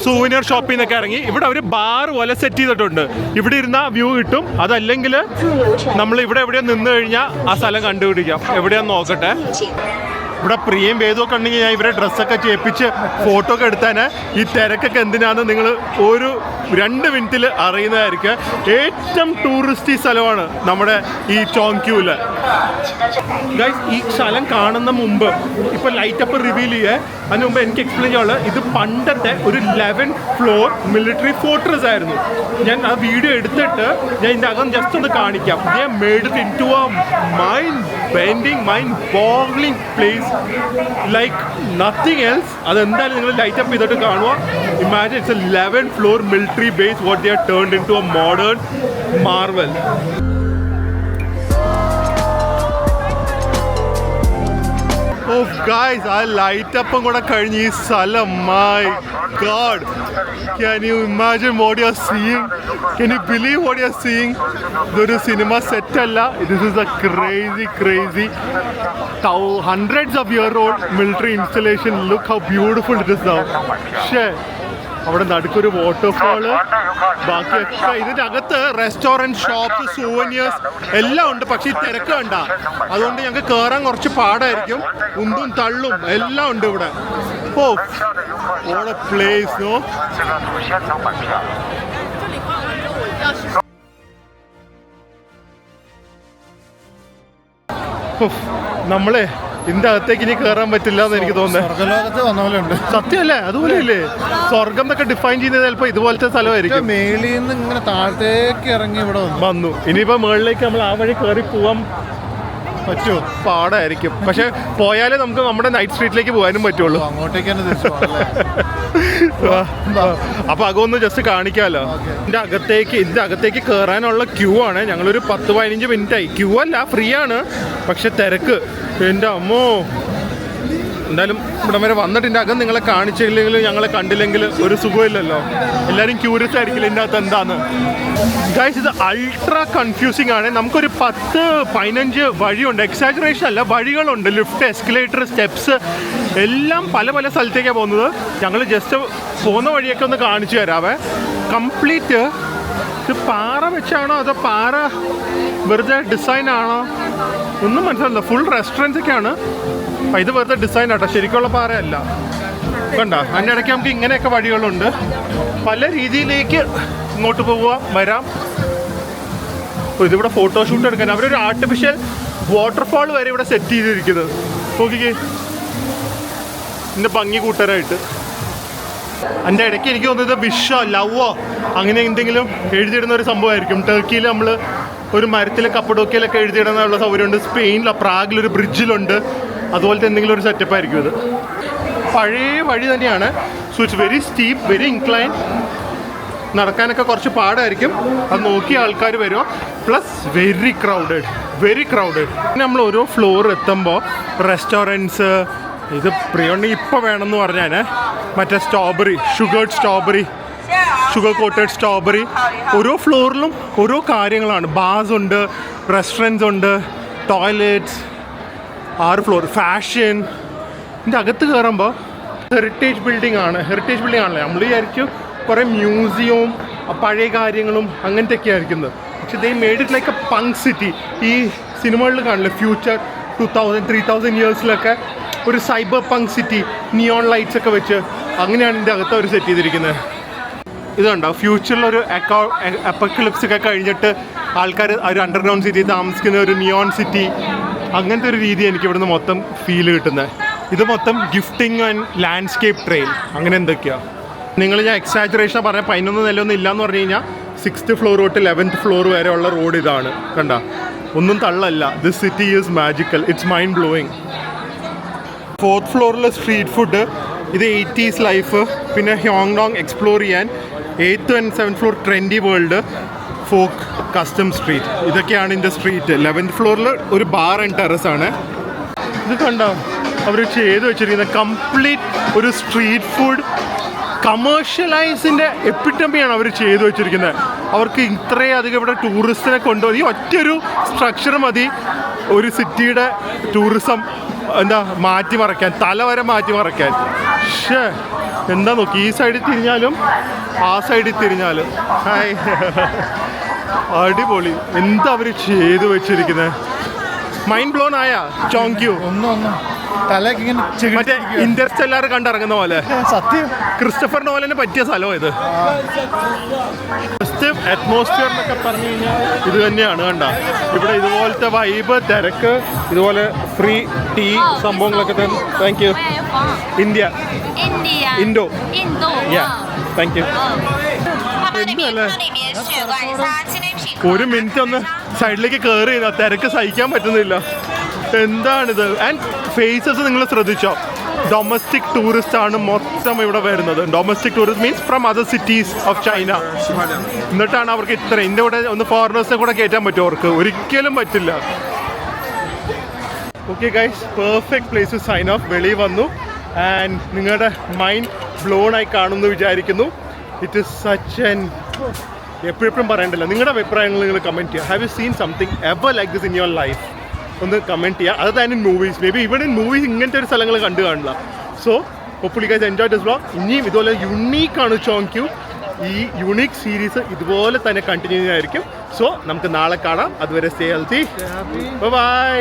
സൂവനിയർ ഷോപ്പിൽ നിന്നൊക്കെ ഇറങ്ങി ഇവിടെ അവർ ബാർ പോലെ സെറ്റ് ചെയ്തിട്ടുണ്ട്. ഇവിടെ ഇരുന്ന വ്യൂ കിട്ടും. അതല്ലെങ്കിൽ നമ്മൾ ഇവിടെ എവിടെയോ നിന്ന് കഴിഞ്ഞാൽ ആ സ്ഥലം കണ്ടുപിടിക്കാം. എവിടെയാന്ന് നോക്കട്ടെ. ഇവിടെ പ്രിയം വേദമൊക്കെ ഉണ്ടെങ്കിൽ ഞാൻ ഇവരെ ഡ്രസ്സൊക്കെ ചേപ്പിച്ച് ഫോട്ടോ ഒക്കെ എടുത്താൽ ഈ തിരക്കൊക്കെ എന്തിനാണെന്ന് നിങ്ങൾ ഒരു 2 മിനിറ്റിൽ അറിയുന്നതായിരിക്കും. ഏറ്റവും ടൂറിസ്റ്റ് സ്ഥലമാണ് നമ്മുടെ ഈ ചോങ്ക്യൂല്. ഗൈസ്, ഈ സ്ഥലം കാണുന്ന മുമ്പ് ഇപ്പോൾ ലൈറ്റപ്പ് റിവീൽ ചെയ്യേ അതിന് മുമ്പ് എനിക്ക് എക്സ്പ്ലെയിൻ ചെയ്യാനുള്ളത്, ഇത് പണ്ടത്തെ ഒരു 11th ഫ്ലോർ മിലിറ്ററി ഫോർട്രസ് ആയിരുന്നു. ഞാൻ ആ വീഡിയോ എടുത്തിട്ട് ഞാൻ ഇതിൻ്റെ അകം ജസ്റ്റ് ഒന്ന് കാണിക്കാം. They made it into a mind bending, mind boggling place like nothing else. അതെന്തായാലും നിങ്ങൾ ലൈറ്റ് അപ്പ് ചെയ്തിട്ട് കാണുക. Imagine it's a 11th floor military base what they have turned into a modern marvel. Oh guys, ആ light അപ്പും കൂടെ കഴിഞ്ഞ് ഈ സ്ഥലം, my god, can you imagine what you are seeing? Can you believe what you are seeing? ഇതൊരു cinema set അല്ല. This is a crazy hundreds of year old military installation. Look how beautiful it is now. അവിടെ നടുക്കൊരു waterfall, ബാക്കിയൊക്കെ ഇതിൻ്റെ അകത്ത് restaurant, shop, സൂവനിയേഴ്സ് എല്ലാം ഉണ്ട്. പക്ഷേ ഈ തിരക്ക് കണ്ട, അതുകൊണ്ട് ഞങ്ങൾക്ക് കയറാൻ കുറച്ച് പാടായിരിക്കും. ഉന്തും തള്ളും എല്ലാം ഉണ്ട് ഇവിടെ. ഓ, what a place, no? നമ്മളെ ഇതിന്റെ അകത്തേക്ക് ഇനി കയറാൻ പറ്റില്ല എന്ന് എനിക്ക് തോന്നുന്നത്. സത്യമല്ലേ? അതുപോലെ ഇല്ലേ സ്വർഗം എന്നൊക്കെ ഡിഫൈൻ ചെയ്യുന്നത് ചിലപ്പോൾ ഇതുപോലത്തെ സ്ഥലമായിരിക്കും. മേളിൽ നിന്ന് ഇങ്ങനെ താഴത്തേക്ക് ഇറങ്ങി ഇവിടെ വന്നു. ഇനിയിപ്പോ മുകളിലേക്ക് നമ്മൾ ആ വഴി കയറി പോവാൻ പറ്റുമോ? പാടായിരിക്കും. പക്ഷെ പോയാലേ നമുക്ക് നമ്മുടെ നൈറ്റ് സ്ട്രീറ്റിലേക്ക് പോകാനും പറ്റുള്ളൂ. അങ്ങോട്ടേക്ക് അപ്പൊ അതൊന്ന് ജസ്റ്റ് കാണിക്കാമല്ലോ. ഇതിന്റെ അകത്തേക്ക് കയറാനുള്ള ക്യൂ ആണ്. ഞങ്ങളൊരു 10-15 മിനിറ്റായി. ക്യൂ അല്ല, ഫ്രീ ആണ്. പക്ഷെ തിരക്ക് എൻ്റെ അമ്മോ. എന്തായാലും ഇവിടെ വരെ വന്നിട്ട് ഇതിൻ്റെ അകം നിങ്ങളെ കാണിച്ചില്ലെങ്കിലും ഞങ്ങളെ കണ്ടില്ലെങ്കിൽ ഒരു സുഖമില്ലല്ലോ. എല്ലാവരും ക്യൂരിയസ് ആയിരിക്കില്ല ഇതിൻ്റെ അകത്ത് എന്താന്ന്. ഗൈസ്, ഇത് അൾട്രാ കൺഫ്യൂസിങ് ആണ്. നമുക്കൊരു 10-15 വഴിയുണ്ട്. എക്സാജറേഷൻ അല്ല, വഴികളുണ്ട്. ലിഫ്റ്റ്, എസ്കലേറ്റർ, സ്റ്റെപ്സ് എല്ലാം പല സ്ഥലത്തേക്കാണ് പോകുന്നത്. ഞങ്ങൾ ജസ്റ്റ് പോകുന്ന വഴിയൊക്കെ ഒന്ന് കാണിച്ചു തരാവേ. കംപ്ലീറ്റ് ഇത് പാറ വെച്ചാണോ അതോ പാറ വെറുതെ ഡിസൈൻ ആണോ ഒന്നും മനസ്സിലായില്ല. ഫുൾ റെസ്റ്റോറൻറ്റ്സ് ഒക്കെയാണ്. ഇത് വെറുതെ ഡിസൈൻ ആട്ടോ, ശരിക്കുള്ള പാറയല്ല. കണ്ട, അതിൻ്റെ ഇടയ്ക്ക് നമുക്ക് ഇങ്ങനെയൊക്കെ വഴികളുണ്ട്. പല രീതിയിലേക്ക് ഇങ്ങോട്ട് വരാം. ഇതിവിടെ ഫോട്ടോഷൂട്ട് എടുക്കാൻ അവരൊരു ആർട്ടിഫിഷ്യൽ വാട്ടർഫാൾ വരെ ഇവിടെ സെറ്റ് ചെയ്തിരിക്കുന്നത്. നോക്കിക്കേ, ഇതിൻ്റെ ഭംഗി കൂട്ടാനായിട്ട്. എൻ്റെ ഇടയ്ക്ക് എനിക്ക് തോന്നുന്നത് വിഷോ ലവോ അങ്ങനെ എന്തെങ്കിലും എഴുതിയിടുന്ന ഒരു സംഭവമായിരിക്കും. ടർക്കിയിൽ നമ്മൾ ഒരു മരത്തിൽ കപ്പഡോക്കിയിലൊക്കെ എഴുതിയിടാനുള്ള സൗകര്യമുണ്ട്. സ്പെയിനിലോ പ്രാഗിലൊരു ബ്രിഡ്ജിലുണ്ട്. അതുപോലത്തെ എന്തെങ്കിലും ഒരു സെറ്റപ്പ് ആയിരിക്കും ഇത്. പഴയ വഴി തന്നെയാണ്. So it's very steep, very incline. നടക്കാനൊക്കെ കുറച്ച് പാടായിരിക്കും. അത് നോക്കി ആൾക്കാർ വരുമോ. Plus very crowded. പിന്നെ നമ്മൾ ഓരോ ഫ്ലോർ എത്തുമ്പോൾ റെസ്റ്റോറൻറ്റ്സ്, ഇത് പ്രിയോണ്ട് ഇപ്പോൾ വേണമെന്ന് പറഞ്ഞാൽ മറ്റേ സ്ട്രോബെറി, ഷുഗർ കോട്ടഡ് സ്ട്രോബെറി, ഓരോ ഫ്ലോറിലും ഓരോ കാര്യങ്ങളാണ്. ബാർസ് ഉണ്ട്, റെസ്റ്റോറൻറ്റ്സ് ഉണ്ട്, ടോയ്ലറ്റ്സ്, 6 ഫ്ലോർ, ഫാഷൻ. ഇതിൻ്റെ അകത്ത് കയറുമ്പോൾ ഹെറിറ്റേജ് ബിൽഡിംഗ് ആണല്ലേ. നമ്മൾ വിചാരിക്കും കുറേ മ്യൂസിയവും പഴയ കാര്യങ്ങളും അങ്ങനത്തെയൊക്കെ ആയിരിക്കുന്നത്. പക്ഷെ ദേ മേഡ് ഇറ്റ് ലൈക്ക് എ പങ്ക് സിറ്റി. ഈ സിനിമകളിൽ കാണില്ലേ ഫ്യൂച്ചർ 2000-3000 ഇയേഴ്സിലൊക്കെ ഒരു സൈബർ പങ്ക് സിറ്റി, നിയോൺ ലൈറ്റ്സ് ഒക്കെ വെച്ച്, അങ്ങനെയാണ് ഇതിൻ്റെ അകത്ത് അവർ സെറ്റ് ചെയ്തിരിക്കുന്നത്. ഇതുണ്ടോ ഫ്യൂച്ചറിലൊരു അപ്പക്കലിപ്സ് ഒക്കെ കഴിഞ്ഞിട്ട് ആൾക്കാർ ഒരു അണ്ടർഗ്രൗണ്ട് സിറ്റി താമസിക്കുന്ന ഒരു നിയോൺ സിറ്റി, അങ്ങനത്തെ ഒരു രീതി എനിക്ക് ഇവിടുന്ന് മൊത്തം ഫീൽ കിട്ടുന്നത്. ഇത് മൊത്തം ഗിഫ്റ്റിംഗ് ആൻഡ് ലാൻഡ്സ്കേപ്പ് ട്രെയിൽ അങ്ങനെ എന്തൊക്കെയാണ്. ഞാൻ എക്സാജറേഷൻ പറഞ്ഞ 11 നിലയൊന്നും ഇല്ലയെന്ന് പറഞ്ഞു കഴിഞ്ഞാൽ 6th ഫ്ലോർ തൊട്ട് 11th ഫ്ലോർ വരെ ഉള്ള റോഡ് ഇതാണ്. കണ്ട, ഒന്നും തള്ളല്ല. This city is magical, it's mind blowing. 4th ഫ്ലോറിലെ സ്ട്രീറ്റ് ഫുഡ്, ഇത് 80s ലൈഫ്, പിന്നെ ഹ്യോങ്ഡോങ് എക്സ്പ്ലോർ ചെയ്യാൻ 8th and 7th floor trendy world, folk, custom street, ഇതൊക്കെയാണ് ഇതിൻ്റെ സ്ട്രീറ്റ്. 11th ഫ്ലോറിൽ ഒരു ബാർ ആൻഡ് ടെറസ് ആണ്. ഇത് കണ്ടോ അവർ ചെയ്ത് വെച്ചിരിക്കുന്നത് കംപ്ലീറ്റ് ഒരു സ്ട്രീറ്റ് ഫുഡ് കമേഴ്ഷ്യലൈസിൻ്റെ എപ്പിറ്റമിയാണ് അവർ ചെയ്തു വെച്ചിരിക്കുന്നത്. അവർക്ക് ഇത്രയധികം ഇവിടെ ടൂറിസ്റ്റിനെ കൊണ്ടുപോയി ഈ ഒറ്റൊരു സ്ട്രക്ചർ മതി ഒരു സിറ്റിയുടെ ടൂറിസം മാറ്റിമറിക്കാൻ, തലവരെ മാറ്റിമറിക്കാൻ. പക്ഷേ എന്താ നോക്കി, ഈ സൈഡിൽ തിരിഞ്ഞാലും ആ സൈഡിൽ തിരിഞ്ഞാലും ഹായ്, അടിപൊളി. എന്താ അവർ ചെയ്തു വെച്ചിരിക്കുന്നത്. മൈൻഡ് ബ്ലോൺ ആയ ചോങ്ക്യു. മറ്റേ ഇന്റർസ്റ്റെല്ലാർ കണ്ടിറങ്ങുന്ന പോലെ. സത്യം, ക്രിസ്റ്റഫർ നോലന് പറ്റിയ സ്ഥലം ഇത്. ഫസ്റ്റ് അറ്റ്മോസ്ഫിയർ എന്നൊക്കെ പറഞ്ഞു കഴിഞ്ഞാൽ ഇത് തന്നെയാണ്. കണ്ട, ഇവിടെ ഇതുപോലത്തെ വൈബ്, തിരക്ക്, ഇതുപോലെ ഫ്രീ ടീ സംഭവങ്ങളൊക്കെ തന്നെ. Thank you. Indo. Thank you. എന്തല്ലേ, ഒരു മിനിറ്റ് ഒന്ന് സൈഡിലേക്ക് കയറി തിരക്ക് സഹിക്കാൻ പറ്റുന്നില്ല. എന്താണിത്. ആൻഡ് ഫേസസ് നിങ്ങൾ ശ്രദ്ധിച്ചോ, ഡൊമസ്റ്റിക് ടൂറിസ്റ്റ് ആണ് മൊത്തം ഇവിടെ വരുന്നത്. Domestic tourist means from other cities of China. എന്നിട്ടാണ് അവർക്ക് ഇത്ര. ഇതിൻ്റെ കൂടെ ഒന്ന് ഫോറിനേഴ്സിനെ കൂടെ കയറ്റാൻ പറ്റുമോ? അവർക്ക് ഒരിക്കലും പറ്റില്ല. Okay guys, perfect place to sign off. വെളിയിൽ വന്നു ആൻഡ് നിങ്ങളുടെ മൈൻഡ് ബ്ലോൺ ആയി കാണുമെന്ന് വിചാരിക്കുന്നു. ഇറ്റ് ഇസ് സച്ച് ആൻ, എപ്പോഴും പറയണ്ടല്ലോ, നിങ്ങളുടെ അഭിപ്രായങ്ങൾ നിങ്ങൾ കമൻറ്റ് ചെയ്യുക. Have you seen something ever like this in your life? ഒന്ന് കമൻറ്റ് ചെയ്യുക. അത് തന്നെ ഇൻ മൂവീസ്, മേ ബി ഇവിടെ മൂവീസ് ഇങ്ങനത്തെ ഒരു സ്ഥലങ്ങൾ കണ്ടു കാണില്ല. So hopefully guys enjoy this vlog. ഇനിയും ഇതുപോലെ യുണീക്കാണ് ചോങ്ക്യു. ഈ യുണീക്ക് സീരീസ് ഇതുപോലെ തന്നെ കണ്ടിന്യൂ ചെയ്യുന്നതായിരിക്കും. സോ നമുക്ക് നാളെ കാണാം. അതുവരെ സ്റ്റേ ഹെൽത്തി. ബൈ.